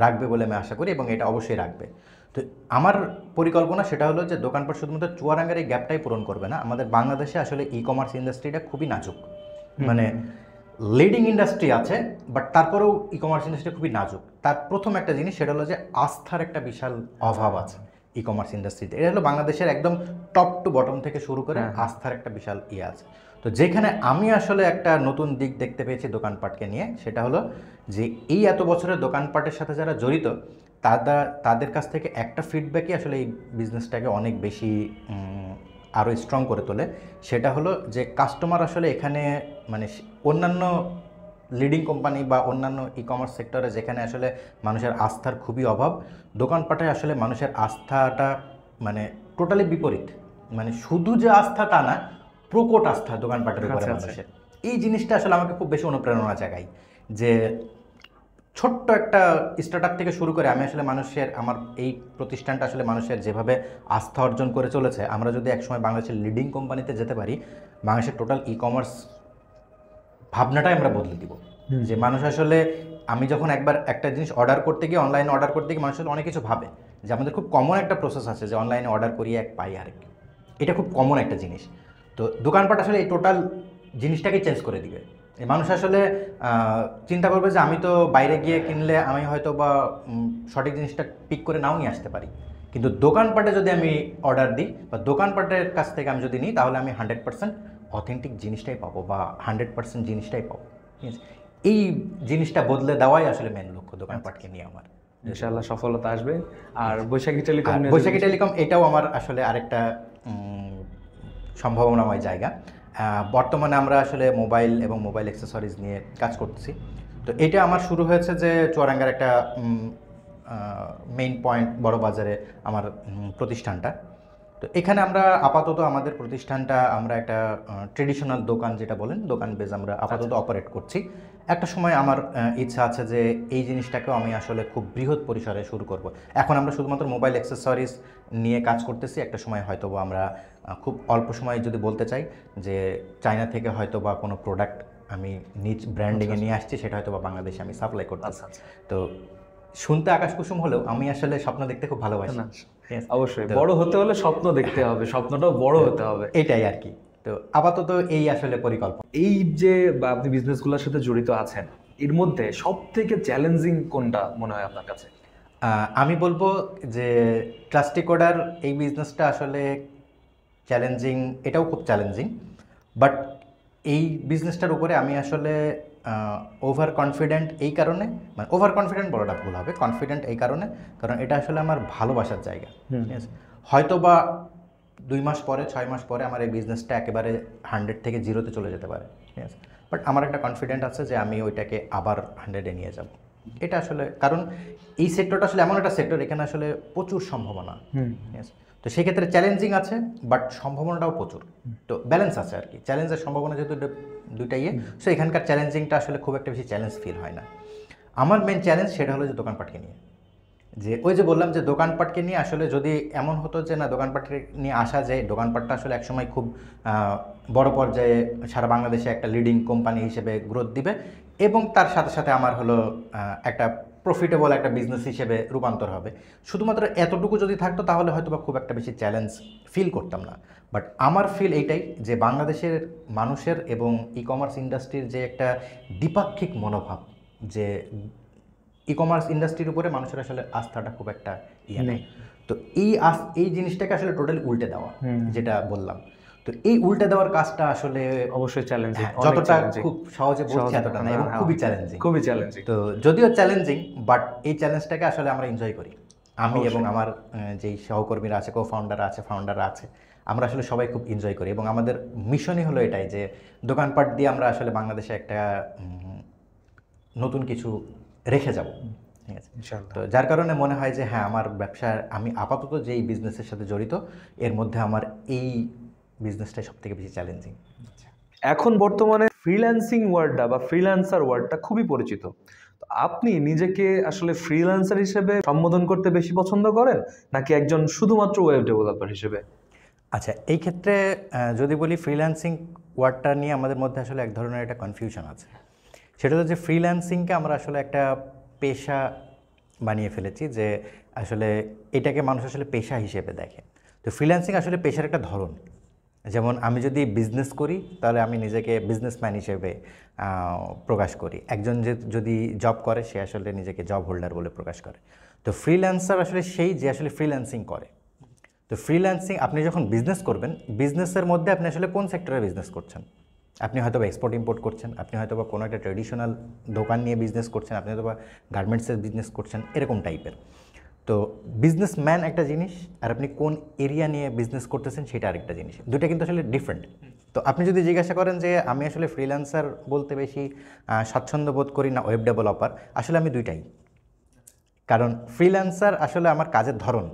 রাখবে বলে আমি আশা করি, এবং এটা অবশ্যই রাখবে। তো আমার পরিকল্পনা সেটা হলো যে দোকানপাট শুধুমাত্র চুয়াডাঙ্গার এই গ্যাপটাই পূরণ করবে না, আমাদের বাংলাদেশে আসলে ই কমার্স ইন্ডাস্ট্রিটা খুবই নাজুক, মানে লিডিং ইন্ডাস্ট্রি আছে, বাট তারপরেও ই কমার্স ইন্ডাস্ট্রি খুবই নাজুক। তার প্রথম একটা জিনিস সেটা হলো যে আস্থার একটা বিশাল অভাব আছে ই কমার্স ইন্ডাস্ট্রিতে। এটা হলো বাংলাদেশের একদম টপ টু বটম থেকে শুরু করে আস্থার একটা বিশাল ইয়ে আছে। তো যেখানে আমি আসলে একটা নতুন দিক দেখতে পেয়েছি দোকানপাটকে নিয়ে, সেটা হলো যে এই এত বছরের দোকানপাটের সাথে যারা জড়িত তাদের কাছ থেকে একটা ফিডব্যাকই আসলে এই বিজনেসটাকে অনেক বেশি আরও স্ট্রং করে তোলে। সেটা হলো যে কাস্টমার আসলে এখানে মানে অন্যান্য লিডিং কোম্পানি বা অন্যান্য ই কমার্স সেক্টরে যেখানে আসলে মানুষের আস্থার খুবই অভাব, দোকানপাটে আসলে মানুষের আস্থাটা মানে টোটালি বিপরীত। মানে শুধু যে আস্থা তা না, প্রকট আস্থা দোকানপাটের উপরে মানুষের। এই জিনিসটা আসলে আমাকে খুব বেশি অনুপ্রেরণা জাগায় যে ছোট্ট একটা স্টার্টআপ থেকে শুরু করে আমি আসলে মানুষের, আমার এই প্রতিষ্ঠানটা আসলে মানুষের যেভাবে আস্থা অর্জন করে চলেছে, আমরা যদি একসময় বাংলাদেশের লিডিং কোম্পানিতে যেতে পারি, বাংলাদেশের টোটাল ই কমার্স ভাবনাটাই আমরা বদলে দিব। যে মানুষ আসলে, আমি যখন একবার একটা জিনিস অর্ডার করতে গিয়ে, অনলাইনে অর্ডার করতে গিয়ে মানুষ অনেক কিছু ভাবে যে আমাদের খুব কমন একটা প্রসেস আছে যে অনলাইনে অর্ডার করি এক পাই আরেক, এটা খুব কমন একটা জিনিস। তো দোকানপাট আসলে এই টোটাল জিনিসটাকে চেঞ্জ করে দিবে। এই মানুষ আসলে চিন্তা করবে যে আমি তো বাইরে গিয়ে কিনলে আমি হয়তো বা সঠিক জিনিসটা পিক করে নাও নিয়ে আসতে পারি, কিন্তু দোকানপাটে যদি আমি অর্ডার দিই বা দোকানপাটের কাছ থেকে আমি যদি নিই, তাহলে আমি 100% অথেন্টিক জিনিসটাই পাবো বা 100% জিনিসটাই পাবো। ঠিক আছে, এই জিনিসটা বদলে দেওয়াই আসলে মেন লক্ষ্য দোকানপাটকে নিয়ে আমার। ইনশাআল্লাহ সফলতা আসবে। আর বৈশাখী টেলিকম, বৈশাখী টেলিকম এটাও আমার আসলে আরেকটা সম্ভাবনাময় জায়গা। বর্তমানে আমরা আসলে মোবাইল এবং মোবাইল অ্যাক্সেসরিজ নিয়ে কাজ করতেছি। তো এটা আমার শুরু হয়েছে যে চুয়াডাঙ্গার একটা মেইন পয়েন্ট বড় বাজারে আমার প্রতিষ্ঠানটা। তো এখানে আমরা আপাতত আমাদের প্রতিষ্ঠানটা আমরা একটা ট্রেডিশনাল দোকান যেটা বলেন, দোকান বেজ আমরা আপাতত অপারেট করছি। একটা সময় আমার ইচ্ছা আছে যে এই জিনিসটাকেও আমি আসলে খুব বৃহৎ পরিসরে শুরু করব। এখন আমরা শুধুমাত্র মোবাইল অ্যাক্সেসরিজ নিয়ে কাজ করতেছি, একটা সময় হয়তো বা আমরা খুব অল্প সময়ে যদি বলতে চাই যে চায়না থেকে হয়তো বা কোনো প্রোডাক্ট আমি নিজ ব্র্যান্ডিংয়ে নিয়ে আসছি, সেটা হয়তো বা বাংলাদেশে আমি সাপ্লাই করতেছি। তো শুনতে আকাশ কুসুম হলেও আমি আসলে স্বপ্ন দেখতে খুব ভালোবাসি। অবশ্যই বড় হতে হলে স্বপ্ন দেখতে হবে, স্বপ্নটাও বড় হতে হবে, এটাই আর কি। তো আপাতত এই আসলে পরিকল্পনা। এই যে আপনি বিজনেসগুলোর সাথে জড়িত আছেন, এর মধ্যে সব থেকে চ্যালেঞ্জিং কোনটা মনে হয় আপনার কাছে? আমি বলবো যে ট্রাস্টি কোডার এই বিজনেসটা আসলে চ্যালেঞ্জিং, এটাও খুব চ্যালেঞ্জিং। বাট এই বিজনেসটার উপরে আমি আসলে ওভার কনফিডেন্ট এই কারণে, মানে ওভার কনফিডেন্ট বলাটা ভুল হবে, কনফিডেন্ট এই কারণে কারণ এটা আসলে আমার ভালোবাসার জায়গা। ঠিক আছে, হয়তো বা 2 মাস পরে 6 মাস পরে আমার এই বিজনেসটা একেবারে 100 থেকে 0-তে চলে যেতে পারে। ঠিক আছে, বাট আমার একটা কনফিডেন্ট আছে যে আমি ওইটাকে আবার 100-এ নিয়ে যাব। এটা আসলে কারণ এই সেক্টরটা আসলে এমন একটা সেক্টর, এখানে আসলে প্রচুর সম্ভাবনা। ঠিক আছে, তো সেক্ষেত্রে চ্যালেঞ্জিং আছে বাট সম্ভাবনাটাও প্রচুর। তো ব্যালেন্স আছে আর কি, চ্যালেঞ্জের সম্ভাবনা যেহেতু দুইটাই, সো এখানকার চ্যালেঞ্জিংটা আসলে খুব একটা বেশি চ্যালেঞ্জ ফিল হয় না। আমার মেন চ্যালেঞ্জ সেটা হলো যে দোকানপাটকে নিয়ে, যে ওই যে বললাম যে দোকানপাটকে নিয়ে আসলে যদি এমন হতো যে না দোকানপাটকে নিয়ে আসা যায়, দোকানপাটটা আসলে একসময় খুব বড় পর্যায়ে সারা বাংলাদেশে একটা লিডিং কোম্পানি হিসেবে গ্রোথ দিবে এবং তার সাথে সাথে আমার হলো একটা প্রফিটেবল একটা বিজনেস হিসেবে রূপান্তর হবে, শুধুমাত্র এতটুকু যদি থাকতো তাহলে হয়তো বা খুব একটা বেশি চ্যালেঞ্জ ফিল করতাম না। বাট আমার ফিল এইটাই যে বাংলাদেশের মানুষের এবং ই কমার্স ইন্ডাস্ট্রির যে একটা দ্বিপাক্ষিক মনোভাব, যে ই কমার্স ইন্ডাস্ট্রির উপরে মানুষের আসলে আস্থাটা খুব একটা ইয়ে নেই। তো এই জিনিসটাকে আসলে টোটালি উল্টে দেওয়া, যেটা বললাম, তো এই উল্টে দেওয়ার কাজটা আসলে অবশ্যই চ্যালেঞ্জিং, যতটা খুব সহজে বলছি এতটা না, এবং খুবই চ্যালেঞ্জিং, খুবই চ্যালেঞ্জিং। তো যদিও চ্যালেঞ্জিং বাট এই চ্যালেঞ্জটাকে আসলে আমরা এনজয় করি, আমি এবং আমার যেই সহকর্মীরা আছে, কো ফাউন্ডাররা আছে, আমরা আসলে সবাই খুব এনজয় করি এবং আমাদের মিশনই হলো এটাই যে দোকানপাট দিয়ে আমরা আসলে বাংলাদেশে একটা নতুন কিছু রেখে যাব। ঠিক আছে, তো যার কারণে মনে হয় যে হ্যাঁ, আমার ব্যবসার, আমি আপাতত যেই বিজনেসের সাথে জড়িত এর মধ্যে আমার এই বিজনেসটাই সব থেকে বেশি চ্যালেঞ্জিং। এখন বর্তমানে ফ্রিল্যান্সিং ওয়ার্ডটা বা ফ্রিল্যান্সার ওয়ার্ডটা খুবই পরিচিত। তো আপনি নিজেকে আসলে ফ্রিল্যান্সার হিসেবে সম্বোধন করতে বেশি পছন্দ করেন নাকি একজন শুধুমাত্র ওয়েব ডেভেলপার হিসেবে? আচ্ছা, এই ক্ষেত্রে যদি বলি ফ্রিল্যান্সিং ওয়ার্ডটা নিয়ে আমাদের মধ্যে আসলে এক ধরনের একটা কনফিউশন আছে। সেটা হলো যে ফ্রিল্যান্সিংকে আমরা আসলে একটা পেশা বানিয়ে ফেলেছি, যে আসলে এটাকে মানুষ আসলে পেশা হিসেবে দেখে। তো ফ্রিল্যান্সিং আসলে পেশার একটা ধরন। যেমন আমি যদি বিজনেস করি তাহলে আমি নিজেকে বিজনেসম্যান হিসেবে প্রকাশ করি, একজন যদি জব করে সে আসলে নিজেকে জব হোল্ডার বলে প্রকাশ করে। তো ফ্রিল্যান্সার আসলে সেই যে আসলে ফ্রিল্যান্সিং করে। তো ফ্রিল্যান্সিং, আপনি যখন বিজনেস করবেন, বিজনেসের মধ্যে আপনি আসলে কোন সেক্টরে বিজনেস করছেন, আপনি হয়তো বা এক্সপোর্ট ইম্পোর্ট করছেন, আপনি হয়তো বা কোনো একটা ট্রেডিশনাল দোকান নিয়ে বিজনেস করছেন, আপনি হয়তো বা গার্মেন্টসের বিজনেস করছেন, এরকম টাইপের। তো বিজনেসম্যান একটা জিনিস আর আপনি কোন এরিয়া নিয়ে বিজনেস করতেছেন সেটা আরেকটা জিনিস, দুটো কিন্তু আসলে ডিফারেন্ট। তো আপনি যদি জিজ্ঞাসা করেন যে আমি আসলে ফ্রিল্যান্সার বলতে বেশি স্বাচ্ছন্দ্য বোধ করি না ওয়েব ডেভেলপার, আসলে আমি দুইটাই। কারণ ফ্রিল্যান্সার আসলে আমার কাজের ধরন,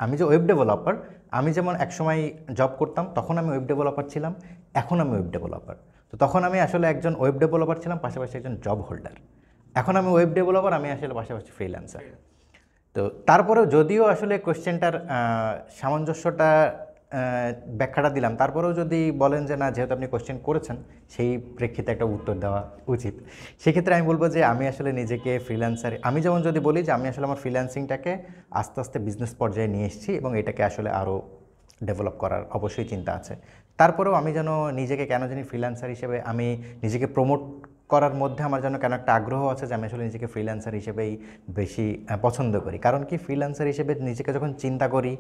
আমি যে ওয়েব ডেভেলপার, আমি যেমন একসময় জব করতাম তখন আমি ওয়েব ডেভেলপার ছিলাম, এখন আমি ওয়েব ডেভেলপার। তো তখন আমি আসলে একজন ওয়েব ডেভেলপার ছিলাম, পাশাপাশি একজন জব হোল্ডার। এখন আমি ওয়েব ডেভেলপার, আমি আসলে পাশাপাশি ফ্রিল্যান্সার। তো তারপরেও যদিও আসলে কোয়েশ্চেনটার সামঞ্জস্যটা ব্যাখ্যাটা দিলাম, তারপরেও যদি বলেন যে না, যেহেতু আপনি কোয়েশ্চেন করেছেন সেই প্রেক্ষিতে একটা উত্তর দেওয়া উচিত, সেক্ষেত্রে আমি বলবো যে আমি আসলে নিজেকে ফ্রিল্যান্সার, আমি যেমন যদি বলি যে আমি আসলে আমার ফ্রিল্যান্সিংটাকে আস্তে আস্তে বিজনেস পর্যায়ে নিয়ে এসেছি এবং এটাকে আসলে আরও ডেভেলপ করার অবশ্যই চিন্তা আছে। তারপরেও আমি যেন নিজেকে কেন জানি ফ্রিল্যান্সার হিসেবে আমি নিজেকে প্রমোট করার মধ্যে আমার যেন কেন একটা আগ্রহ আছে যে আমি আসলে নিজেকে ফ্রিল্যান্সার হিসেবেই বেশি পছন্দ করি। কারণ কি, ফ্রিল্যান্সার হিসেবে নিজেকে যখন চিন্তা করি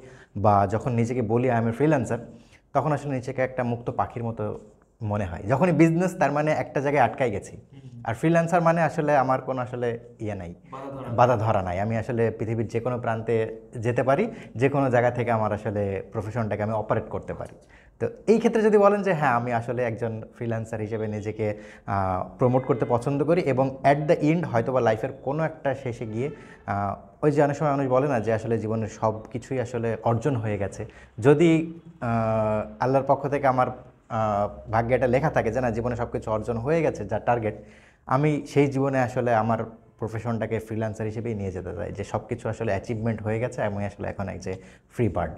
বা যখন নিজেকে বলি আমি ফ্রিল্যান্সার, তখন আসলে নিজেকে একটা মুক্ত পাখির মতো মনে হয়। যখনই বিজনেস, তার মানে একটা জায়গায় আটকাই গেছি। আর ফ্রিল্যান্সার মানে আসলে আমার কোনো আসলে ইয়ে নাই, বাধা ধরা নাই। আমি আসলে পৃথিবীর যে কোনো প্রান্তে যেতে পারি, যে কোনো জায়গা থেকে আমার আসলে প্রফেশনটাকে আমি অপারেট করতে পারি। তো এই ক্ষেত্রে যদি বলেন যে হ্যাঁ, আমি আসলে একজন ফ্রিল্যান্সার হিসেবে নিজেকে প্রমোট করতে পছন্দ করি এবং অ্যাট দ্য এন্ড হয়তো বা লাইফের কোনো একটা শেষে গিয়ে ওই যে অনেক সময় মানুষ বলে না যে আসলে জীবনের সব কিছুই আসলে অর্জন হয়ে গেছে, যদি আল্লাহর পক্ষ থেকে আমার ভাগ্যে এটা লেখা থাকে যে না, জীবনে সব কিছু অর্জন হয়ে গেছে, যা টার্গেট, আমি সেই জীবনে আসলে আমার প্রফেশনটাকে ফ্রিল্যান্সার হিসেবেই নিয়ে যেতে চাই, যে সব কিছু আসলে অ্যাচিভমেন্ট হয়ে গেছে, আমি আসলে এখন এক যে ফ্রি বার্ড,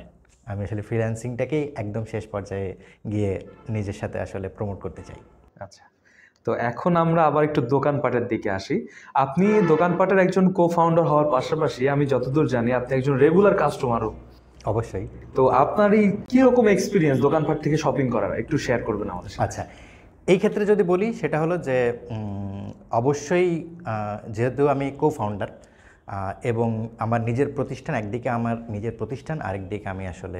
আমি আসলে ফ্রিল্যান্সিংটাকেই একদম শেষ পর্যায়ে গিয়ে নিজের সাথে আসলে প্রমোট করতে চাই। আচ্ছা, তো এখন আমরা আবার একটু দোকানপাটের দিকে আসি। আপনি দোকানপাটের একজন কো ফাউন্ডার হওয়ার পাশাপাশি আমি যতদূর জানি আপনি একজন রেগুলার কাস্টমারও। অবশ্যই। তো আপনার এই কীরকম এক্সপিরিয়েন্স দোকানপাট থেকে শপিং করার, একটু শেয়ার করবেন আমাদের সাথে? আচ্ছা, এই ক্ষেত্রে যদি বলি সেটা হলো যে অবশ্যই যেহেতু আমি কো ফাউন্ডার এবং আমার নিজের প্রতিষ্ঠান, একদিকে আমার নিজের প্রতিষ্ঠান, আরেকদিকে আমি আসলে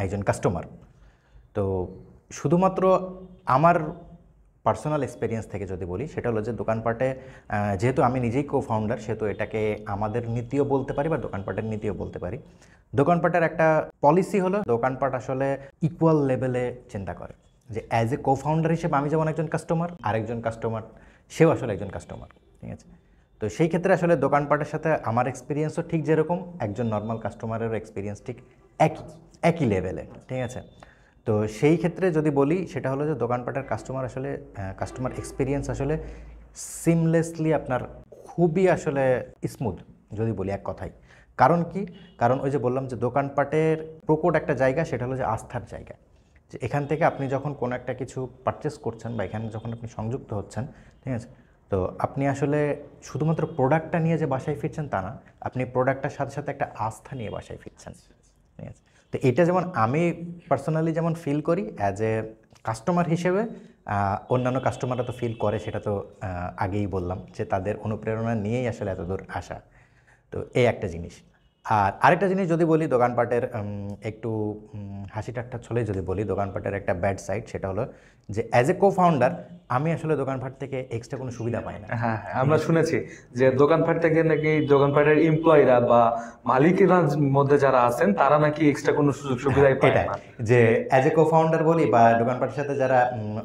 একজন কাস্টমার। তো শুধুমাত্র আমার পার্সোনাল এক্সপিরিয়েন্স থেকে যদি বলি, সেটা হলো যে দোকানপাটে যেহেতু আমি নিজেই কো ফাউন্ডার, সেহেতু এটাকে আমাদের নীতিও বলতে পারি বা দোকানপাটের নীতিও বলতে পারি। দোকানপাটের একটা পলিসি হলো দোকানপাট আসলে ইকুয়াল লেভেলে চিন্তা করে, যে অ্যাজ এ কো ফাউন্ডার হিসেবে আমি যেমন একজন কাস্টমার, আরেকজন কাস্টমার সেও আসলে একজন কাস্টমার, ঠিক আছে? তো সেই ক্ষেত্রে আসলে দোকানপাটের সাথে আমার এক্সপিরিয়েন্সও ঠিক যেরকম, একজন নর্মাল কাস্টমারেরও এক্সপিরিয়েন্স ঠিক একই লেভেলে, ঠিক আছে? তো সেই ক্ষেত্রে যদি বলি সেটা হলো যে দোকানপাটের কাস্টমার এক্সপিরিয়েন্স আসলে সিমলেসলি আপনার খুবই আসলে স্মুথ, যদি বলি এক কথায়। কারণ কি, কারণ ওই যে বললাম যে দোকানপাটের প্রকট একটা জায়গা, সেটা হলো যে আস্থার জায়গা। যে এখান থেকে আপনি যখন কোনো একটা কিছু পারচেস করছেন বা এখানে যখন আপনি সংযুক্ত হচ্ছেন, ঠিক আছে, তো আপনি আসলে শুধুমাত্র প্রোডাক্টটা নিয়ে যে বাসায় ফিরছেন তা না, আপনি প্রোডাক্টটার সাথে সাথে একটা আস্থা নিয়ে বাসায় ফিরছেন, ঠিক আছে? তো এটা যেমন আমি পার্সোনালি যেমন ফিল করি অ্যাজ এ কাস্টমার হিসেবে, অন্যান্য কাস্টমাররা তো ফিল করে, সেটা তো আগেই বললাম যে তাদের অনুপ্রেরণা নিয়েই আসলে এতদূর আসা। তো এই একটা জিনিস। আর আরেকটা জিনিস যদি বলি দোকানপাটের, একটু হাসি ঠাট্টা ছলেই যদি বলি দোকানপাটের একটা ব্যাড সাইড, সেটা হলো যে অ্যাজ এ কো ফাউন্ডার আমি আসলে দোকানপাট থেকে এক্সট্রা কোনো সুবিধা পাই না। হ্যাঁ, আমরা শুনেছি যে দোকানপাট থেকে নাকি দোকানপাটের এমপ্লয়িরা বা মালিকেরা মধ্যে যারা আছেন তারা নাকি এক্সট্রা কোনো সুযোগ সুবিধাই পায় এটা না। যে অ্যাজ এ কো ফাউন্ডার বলি বা দোকানপাটের সাথে যারা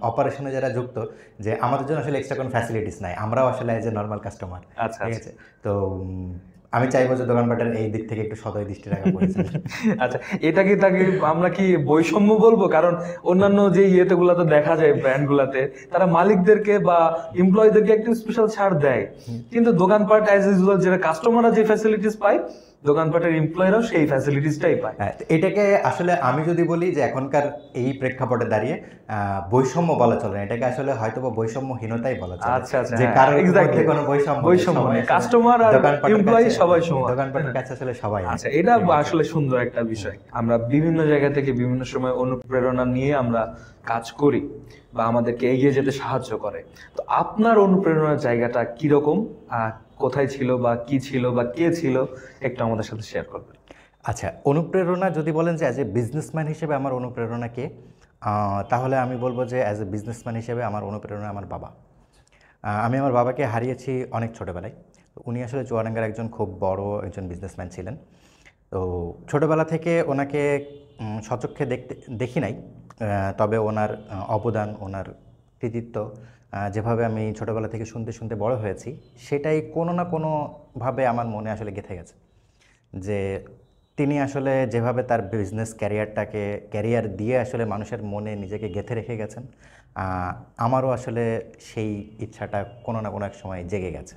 অপারেশনে যারা যুক্ত, যে আমাদের জন্য আসলে এক্সট্রা কোনো ফ্যাসিলিটিস নাই, আমরাও আসলে অ্যাজ এ নর্মাল কাস্টমার, আচ্ছা, ঠিক আচ্ছা। আছে? তো আমি চাইবো যে দোকানপাটের এই দিক থেকে একটু সদয় দৃষ্টি রাখা প্রয়োজন। আচ্ছা, এটা কি তাকে আমরা কি বৈষম্য বলবো? কারণ অন্যান্য যে ইয়েতে গুলাতে দেখা যায় ব্র্যান্ড গুলাতে তারা মালিকদেরকে বা এমপ্লয়ীদেরকে একটু স্পেশাল ছাড় দেয়, কিন্তু দোকানপাট অ্যাজ ইউজুয়াল যেটা কাস্টমাররা যে ফ্যাসিলিটিস পায় দোকানপাটের এমপ্লয়িরাও সেই ফ্যাসিলিটিসটাই পায়। হ্যাঁ, তো এটাকে আসলে আমি যদি বলি যে এখনকার এই প্রেক্ষাপটে দাঁড়িয়ে বৈষম্য বলা চলে না, এটাকে আসলে হয়তো বা বৈষম্যহীনতাই বলা চলে। আচ্ছা, আচ্ছা, যে হ্যাঁ, কারোর exactly. মধ্যে কোনো বৈষম্য বৈষম্য নেই, নেই, কাস্টমার আর এমপ্লয়ি সবাই সমান। দোকানপাটের কাছে আসলে সবাই। আচ্ছা, এটা আসলে সুন্দর একটা বিষয়। আমরা বিভিন্ন জায়গা থেকে বিভিন্ন সময় অনুপ্রেরণা নিয়ে আমরা কাজ করি বা আমাদেরকে এগিয়ে যেতে সাহায্য করে। তো আপনার অনুপ্রেরণার জায়গাটা কিরকম, কোথায় ছিল বা কি ছিল বা কে ছিল, একটু আমাদের সাথে শেয়ার করবেন? আচ্ছা, অনুপ্রেরণা যদি বলেন যে অ্যাজ এ বিজনেসম্যান হিসেবে আমার অনুপ্রেরণা কে, তাহলে আমি বলবো যে অ্যাজ এ বিজনেসম্যান হিসেবে আমার অনুপ্রেরণা আমার বাবা। আমি আমার বাবাকে হারিয়েছি অনেক ছোটোবেলায়। উনি আসলে চুয়াডাঙ্গার একজন খুব বড় একজন বিজনেসম্যান ছিলেন। তো ছোটোবেলা থেকে ওনাকে স্বচক্ষে দেখি নাই, তবে ওনার অবদান, ওনার কৃতিত্ব যেভাবে আমি ছোটোবেলা থেকে শুনতে শুনতে বড় হয়েছি, সেটাই কোনো না কোনোভাবে আমার মনে আসলে গেঁথে গেছে। যে তিনি আসলে যেভাবে তার বিজনেস ক্যারিয়ার দিয়ে আসলে মানুষের মনে নিজেকে গেঁথে রেখে গেছেন, আমারও আসলে সেই ইচ্ছাটা কোনো না কোনো এক সময় জেগে গেছে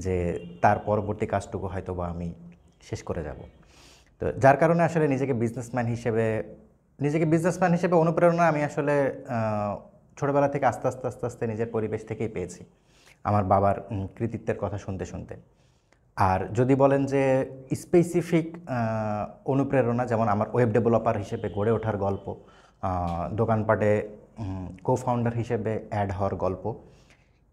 যে তার পরবর্তী কাজটুকু হয়তো বা আমি শেষ করে যাব। তো যার কারণে আসলে নিজেকে বিজনেসম্যান হিসেবে অনুপ্রেরণা আমি আসলে ছোটোবেলা থেকে আস্তে আস্তে আস্তে আস্তে নিজের পরিবেশ থেকেই পেয়েছি, আমার বাবার কৃতিত্বের কথা শুনতে শুনতে। আর যদি বলেন যে স্পেসিফিক অনুপ্রেরণা, যেমন আমার ওয়েব ডেভেলপার হিসেবে গড়ে ওঠার গল্প, দোকানপাটে কো ফাউন্ডার হিসেবে অ্যাড হওয়ার গল্প,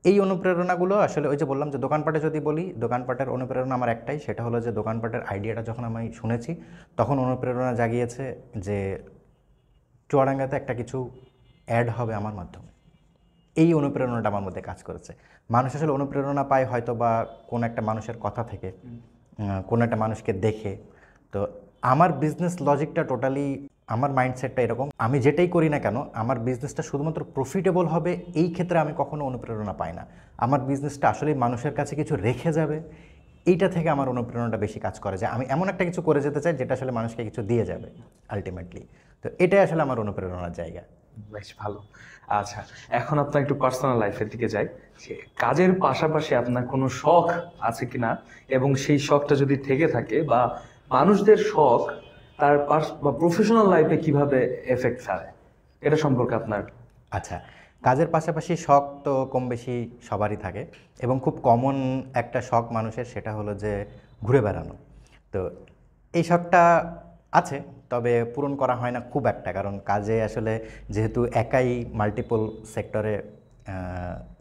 এই অনুপ্রেরণাগুলো আসলে ওই যে বললাম যে দোকানপাটে যদি বলি, দোকানপাটের অনুপ্রেরণা আমার একটাই, সেটা হলো যে দোকানপাটের আইডিয়াটা যখন আমি শুনেছি তখন অনুপ্রেরণা জাগিয়েছে যে চুয়াডাঙ্গাতে একটা কিছু অ্যাড হবে আমার মাধ্যমে। এই অনুপ্রেরণাটা আমার মধ্যে কাজ করেছে। মানুষ আসলে অনুপ্রেরণা পায় হয়তো বা কোনো একটা মানুষের কথা থেকে, কোনো একটা মানুষকে দেখে। তো আমার বিজনেস লজিকটা টোটালি, আমার মাইন্ডসেটটা এরকম, আমি যেটাই করি না কেন আমার বিজনেসটা শুধুমাত্র প্রফিটেবল হবে এই ক্ষেত্রে আমি কখনো অনুপ্রেরণা পাই না। আমার বিজনেসটা আসলেই মানুষের কাছে কিছু রেখে যাবে, এইটা থেকে আমার অনুপ্রেরণাটা বেশি কাজ করে, যে আমি এমন একটা কিছু করে যেতে চাই যেটা আসলে মানুষকে কিছু দিয়ে যাবে আলটিমেটলি। তো এটাই আসলে আমার অনুপ্রেরণার জায়গা। বেশ ভালো। আচ্ছা, এখন আপনার একটু পার্সোনাল লাইফের দিকে যাই। যে কাজের পাশাপাশি আপনার কোনো শখ আছে কিনা, এবং সেই শখটা যদি থেকে থাকে বা মানুষদের শখ তার প্রফেশনাল লাইফে কিভাবে এফেক্ট ফেলে, এটা সম্পর্কে আপনার। আচ্ছা, কাজের পাশাপাশি শখ তো কম বেশি সবারই থাকে, এবং খুব কমন একটা শখ মানুষের, সেটা হলো যে ঘুরে বেড়ানো। তো এই শখটা আছে, তবে পূরণ করা হয় না খুব একটা, কারণ কাজে আসলে যেহেতু একাই মাল্টিপল সেক্টরে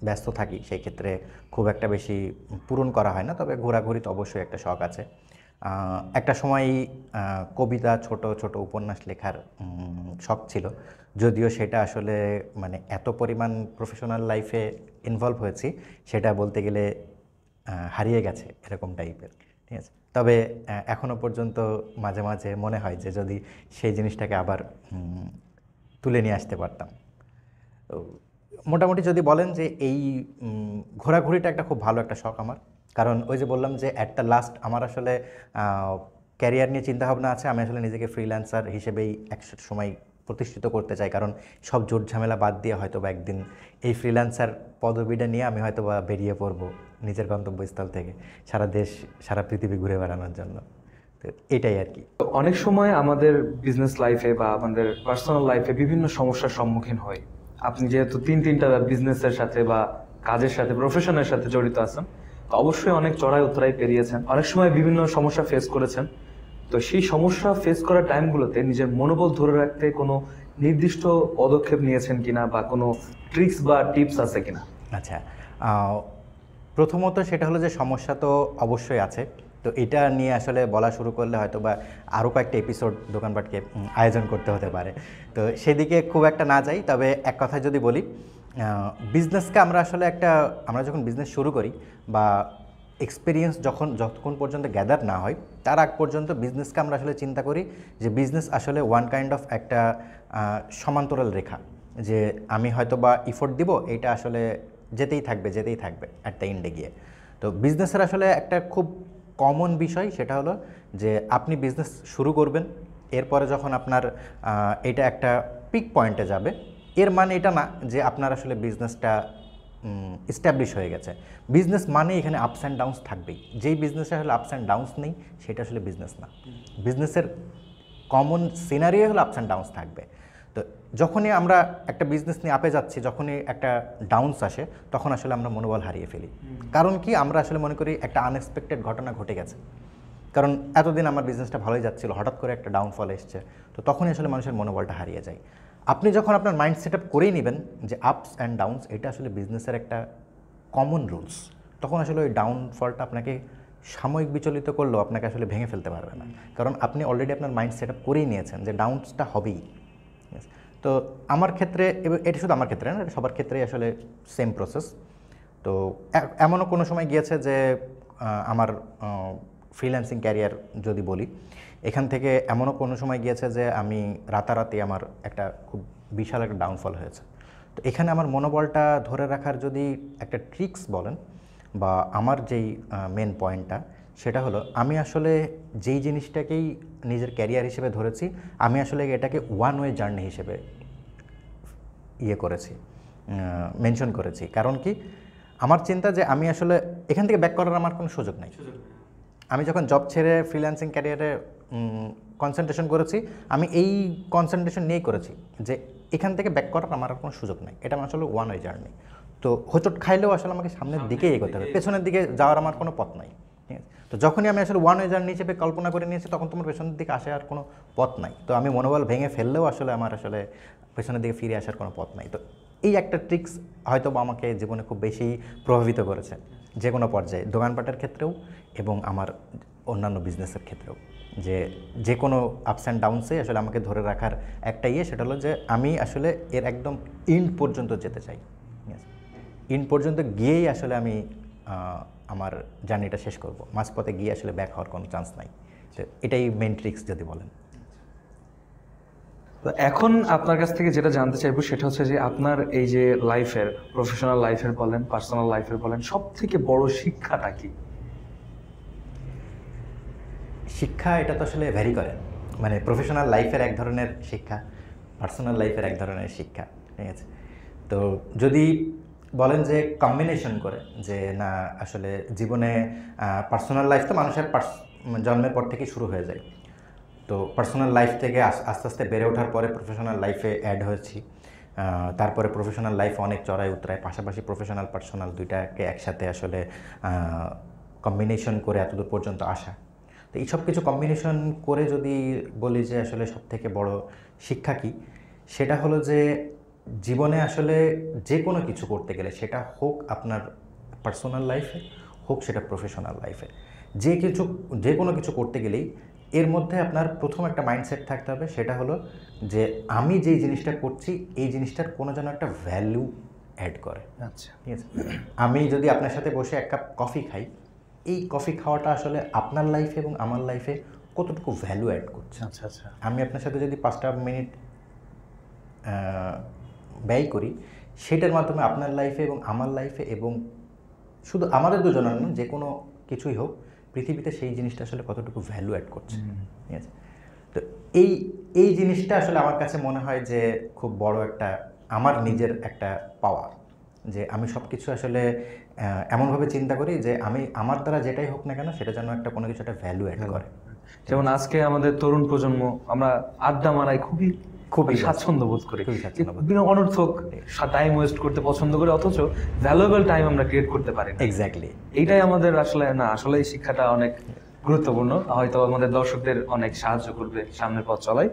ব্যস্ত থাকি, সেই ক্ষেত্রে খুব একটা বেশি পূরণ করা হয় না। তবে ঘোরাঘুরি তো অবশ্যই একটা শখ আছে। একটা সময় কবিতা, ছোট ছোট উপন্যাস লেখার শখ ছিল, যদিও সেটা আসলে মানে এত পরিমাণ প্রফেশনাল লাইফে ইনভলভ হয়েছি, সেটা বলতে গেলে হারিয়ে গেছে এরকম টাইপের, ঠিক আছে। তবে এখনও পর্যন্ত মাঝে মাঝে মনে হয় যে যদি সেই জিনিসটাকে আবার তুলে নিয়ে আসতে পারতাম। তো মোটামুটি যদি বলেন যে এই ঘোরাঘুরিটা একটা খুব ভালো একটা শখ আমার, কারণ ওই যে বললাম যে অ্যাট দ্য লাস্ট আমার আসলে ক্যারিয়ার নিয়ে চিন্তাভাবনা আছে, আমি আসলে নিজেকে ফ্রিল্যান্সার হিসেবেই এক সময় প্রতিষ্ঠিত করতে চাই, কারণ সব জোট ঝামেলা বাদ দিয়ে হয়তো বা একদিন এই ফ্রিল্যান্সার পদবিটা নিয়ে আমি হয়তো বা বেরিয়ে পড়বো নিজের গন্তব্যস্থল থেকে সারা দেশ সারা পৃথিবী ঘুরে বেড়ানোর জন্য। তো এটাই আর কি। অনেক সময় আমাদের বিজনেস লাইফে বা আমাদের পার্সোনাল লাইফে বিভিন্ন সমস্যার সম্মুখীন হই। আপনি যেহেতু তিনটা বিজনেসের সাথে বা কাজের সাথে, প্রফেশনের সাথে জড়িত আছেন, তো অবশ্যই অনেক চড়াই উতরাই পেরিয়েছেন, অনেক সময় বিভিন্ন সমস্যা ফেস করেছেন। তো সেই সমস্যা ফেস করার টাইমগুলোতে নিজের মনোবল ধরে রাখতে কোনো নির্দিষ্ট পদক্ষেপ নিয়েছেন কিনা, বা কোনো ট্রিক্স বা টিপস আছে কিনা? আচ্ছা, প্রথমত সেটা হলো যে সমস্যা তো অবশ্যই আছে। তো এটা নিয়ে আসলে বলা শুরু করলে হয়তো বা আরও কয়েকটা এপিসোড দোকানপাটকে আয়োজন করতে হতে পারে, তো সেদিকে খুব একটা না যাই। তবে এক কথায় যদি বলি, বিজনেসকে আমরা যখন বিজনেস শুরু করি বা এক্সপিরিয়েন্স যতক্ষণ পর্যন্ত গ্যাদার না হয়, তার আগ পর্যন্ত বিজনেসকে আমরা আসলে চিন্তা করি যে বিজনেস আসলে ওয়ান কাইন্ড অফ একটা সমান্তরাল রেখা, যে আমি হয়তো বা ইফোর্ট দিব, এটা আসলে যেতেই থাকবে অ্যাট দ্য এন্ডে গিয়ে। তো বিজনেসের আসলে একটা খুব কমন বিষয়, সেটা হলো যে আপনি বিজনেস শুরু করবেন, এরপরে যখন আপনার এটা একটা পিক পয়েন্টে যাবে, এর মানে এটা না যে আপনার আসলে বিজনেসটা এস্টাবলিশ হয়ে গেছে। বিজনেস মানে এখানে আপস অ্যান্ড ডাউনস থাকবেই। যেই বিজনেসে আসলে আপস অ্যান্ড ডাউনস নেই, সেটা আসলে বিজনেস না। বিজনেসের কমন সিনারিও হলো আপস অ্যান্ড ডাউনস থাকবে। তো যখনই আমরা একটা বিজনেস নিয়ে আপে যাচ্ছি, যখনই একটা ডাউনস আসে, তখন আসলে আমরা মনোবল হারিয়ে ফেলি। কারণ কি, আমরা আসলে মনে করি একটা আনএক্সপেক্টেড ঘটনা ঘটে গেছে, কারণ এতদিন আমার বিজনেসটা ভালোই যাচ্ছিল, হঠাৎ করে একটা ডাউনফল এসছে, তো তখনই আসলে মানুষের মনোবলটা হারিয়ে যায়। আপনি যখন আপনার মাইন্ড সেট আপ করেই নেবেন যে আপস অ্যান্ড ডাউনস এটা আসলে বিজনেসের একটা কমন রুলস, তখন আসলে ওই ডাউনফলটা আপনাকে সাময়িক বিচলিত করলেও আপনাকে আসলে ভেঙে ফেলতে পারবে না, কারণ আপনি অলরেডি আপনার মাইন্ড সেট আপ করেই নিয়েছেন যে ডাউনসটা হবেই। তো আমার ক্ষেত্রে, এটা শুধু আমার ক্ষেত্রে না, এটা সবার ক্ষেত্রেই আসলে সেম প্রসেস। তো এমনও কোনো সময় গিয়েছে যে আমার ফ্রিল্যান্সিং ক্যারিয়ার যদি বলি, এখান থেকে এমনও কোনো সময় গিয়েছে যে আমি রাতারাতি আমার একটা খুব বিশাল একটা ডাউনফল হয়েছে। তো এখানে আমার মনোবলটা ধরে রাখার যদি একটা ট্রিক্স বলেন, বা আমার যেই মেন পয়েন্টটা, সেটা হলো আমি আসলে যেই জিনিসটাকেই নিজের ক্যারিয়ার হিসেবে ধরেছি, আমি আসলে এটাকে ওয়ান ওয়ে জার্নি হিসেবে করেছি, মেনশন করেছি। কারণ কি, আমার চিন্তা যে আমি আসলে এখান থেকে ব্যাক করার আমার কোনো সুযোগ নাই। আমি যখন জব ছেড়ে ফ্রিল্যান্সিং ক্যারিয়ারে কনসেন্ট্রেশন করেছি, আমি এই কনসেন্ট্রেশন নিয়েই করেছি যে এখান থেকে ব্যাক করার আমার আর কোনো সুযোগ নাই। এটা আমার আসলে ওয়ান ওয়ে জার্নি। তো হোঁচট খাইলেও আসলে আমাকে সামনের দিকেই এগোতে হবে, পেছনের দিকে যাওয়ার আমার কোনো পথ নাই। ঠিক আছে, তো যখনই আমি আসলে ওয়ান ওয়ে জার্নি হিসেবে কল্পনা করে নিয়েছি, তখন তোমার পেছনের দিকে আসার কোনো পথ নাই। তো আমি মনোবল ভেঙে ফেললেও আসলে আমার আসলে পেছনের দিকে ফিরে আসার কোনো পথ নাই। তো এই একটা ট্রিক্স হয়তো আমাকে জীবনে খুব বেশি প্রভাবিত করেছে, যে কোনো পর্যায়ে, দোকানপাটের ক্ষেত্রেও এবং আমার অন্যান্য বিজনেসের ক্ষেত্রেও। যে কোনো আপস অ্যান্ড ডাউনসে আসলে আমাকে ধরে রাখার একটা সেটা হলো যে আমি আসলে এর একদম ইন্ড পর্যন্ত যেতে চাই। ইন্ড পর্যন্ত গিয়েই আসলে আমি আমার জার্নিটা শেষ করব, মাঝপথে গিয়ে আসলে ব্যাক হওয়ার কোনো চান্স নাই। তো এটাই মেন ট্রিক্স যদি বলেন। তো এখন আপনার কাছ থেকে যেটা জানতে চাইবো সেটা হচ্ছে যে আপনার এই যে লাইফের, প্রফেশনাল লাইফের বলেন, পার্সোনাল লাইফের বলেন, সব থেকে বড় শিক্ষাটা কি? শিক্ষা এটা তো আসলে ভ্যারি করে, মানে প্রফেশনাল লাইফের এক ধরনের শিক্ষা, পার্সোনাল লাইফের এক ধরনের শিক্ষা। ঠিক আছে, তো যদি বলেন যে কম্বিনেশন করে, যে না আসলে জীবনে পার্সোনাল লাইফ তো মানুষের জন্মের পর থেকেই শুরু হয়ে যায়। তো পার্সোনাল লাইফ থেকে আস্তে আস্তে বেড়ে ওঠার পরে প্রফেশনাল লাইফে অ্যাড হয়েছি। তারপরে প্রফেশনাল লাইফ অনেক চড়াই উতরায়, পাশাপাশি প্রফেশনাল পার্সোনাল দুইটাকে একসাথে আসলে কম্বিনেশন করে এতদূর পর্যন্ত আসা। তো এই সব কিছু কম্বিনেশন করে যদি বলি যে আসলে সবথেকে বড় শিক্ষা কী, সেটা হলো যে জীবনে আসলে যে কোনো কিছু করতে গেলে, সেটা হোক আপনার পার্সোনাল লাইফে, হোক সেটা প্রফেশনাল লাইফে, যে কোনো কিছু করতে গেলেই এর মধ্যে আপনার প্রথম একটা মাইন্ডসেট থাকতে হবে। সেটা হলো যে আমি যেই জিনিসটা করছি, এই জিনিসটার কোনো যেন একটা ভ্যালু অ্যাড করে। আচ্ছা, ঠিক আছে, আমি যদি আপনার সাথে বসে এক কাপ কফি খাই, এই কফি খাওয়াটা আসলে আপনার লাইফে এবং আমার লাইফে কতটুকু ভ্যালু অ্যাড করছে। আচ্ছা, আচ্ছা। আমি আপনার সাথে যদি 5টা মিনিট ব্যয় করি, সেটার মাধ্যমে আপনার লাইফে এবং আমার লাইফে, এবং শুধু আমাদের দুজনের না, যে কোনো কিছুই হোক পৃথিবীতে, সেই জিনিসটা আসলে কতটুকু ভ্যালু অ্যাড করছে। ঠিক আছে, তো এই জিনিসটা আসলে আমার কাছে মনে হয় যে খুব বড় একটা আমার নিজের একটা পাওয়ার, যে আমি সব কিছু আসলে এমনভাবে চিন্তা করি যে আমি আমার দ্বারা যেটাই হোক না কেন, সেটা যেন একটা কোনো কিছু একটা ভ্যালু অ্যাড করে। যেমন আজকে আমাদের তরুণ প্রজন্ম, আমরা আড্ডা মারাই খুবই স্বাচ্ছন্দ্য বোধ করি, অনর্থক টাইম ওয়েস্ট করতে পছন্দ করি, অথচ ভ্যালুয়েবল টাইম আমরা ক্রিয়েট করতে পারি। এক্স্যাক্টলি, এইটাই আমাদের আসলে আসলে এই শিক্ষাটা অনেক গুরুত্বপূর্ণ, হয়তো আমাদের দর্শকদের অনেক সাহায্য করবে সামনের পথ চলায়।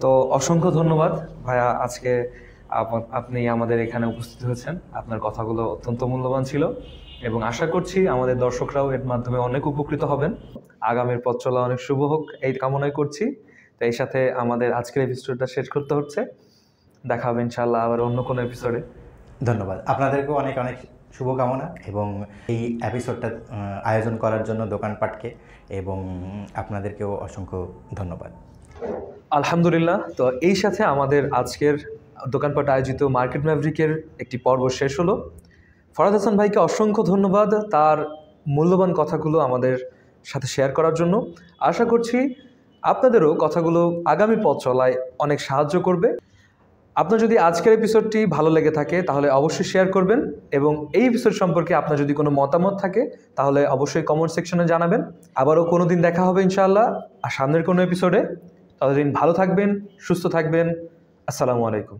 তো অসংখ্য ধন্যবাদ ভাইয়া, আজকে আপনি আমাদের এখানে উপস্থিত হয়েছেন। আপনার কথাগুলো অত্যন্ত মূল্যবান ছিল এবং আশা করছি আমাদের দর্শকরাও এর মাধ্যমে অনেক উপকৃত হবেন। আগামীর পথ চলা অনেক শুভ হোক, এই কামনাই করছি। তো এই সাথে আমাদের আজকের এপিসোডটা শেষ করতে হচ্ছে। দেখা হবে ইনশাআল্লাহ আবার অন্য কোনো এপিসোডে। ধন্যবাদ, আপনাদেরকেও অনেক অনেক শুভকামনা, এবং এই এপিসোডটা আয়োজন করার জন্য দোকানপাটকে এবং আপনাদেরকেও অসংখ্য ধন্যবাদ। আলহামদুলিল্লাহ। তো এই সাথে আমাদের আজকের দোকানপাট আয়োজিত মার্কেট ম্যাভরিকের একটি পর্ব শেষ হলো। ফরহাদ হাসান ভাইকে অসংখ্য ধন্যবাদ তার মূল্যবান কথাগুলো আমাদের সাথে শেয়ার করার জন্য। আশা করছি আপনাদেরও কথাগুলো আগামী পথ চলায় অনেক সাহায্য করবে। আপনার যদি আজকের এপিসোডটি ভালো লেগে থাকে তাহলে অবশ্যই শেয়ার করবেন, এবং এই এপিসোড সম্পর্কে আপনার যদি কোনো মতামত থাকে তাহলে অবশ্যই কমেন্ট সেকশনে জানাবেন। আবারও কোনো দিন দেখা হবে ইনশাআল্লাহ আর সামনের কোনো এপিসোডে। ততদিন ভালো থাকবেন, সুস্থ থাকবেন। আসসালামু আলাইকুম।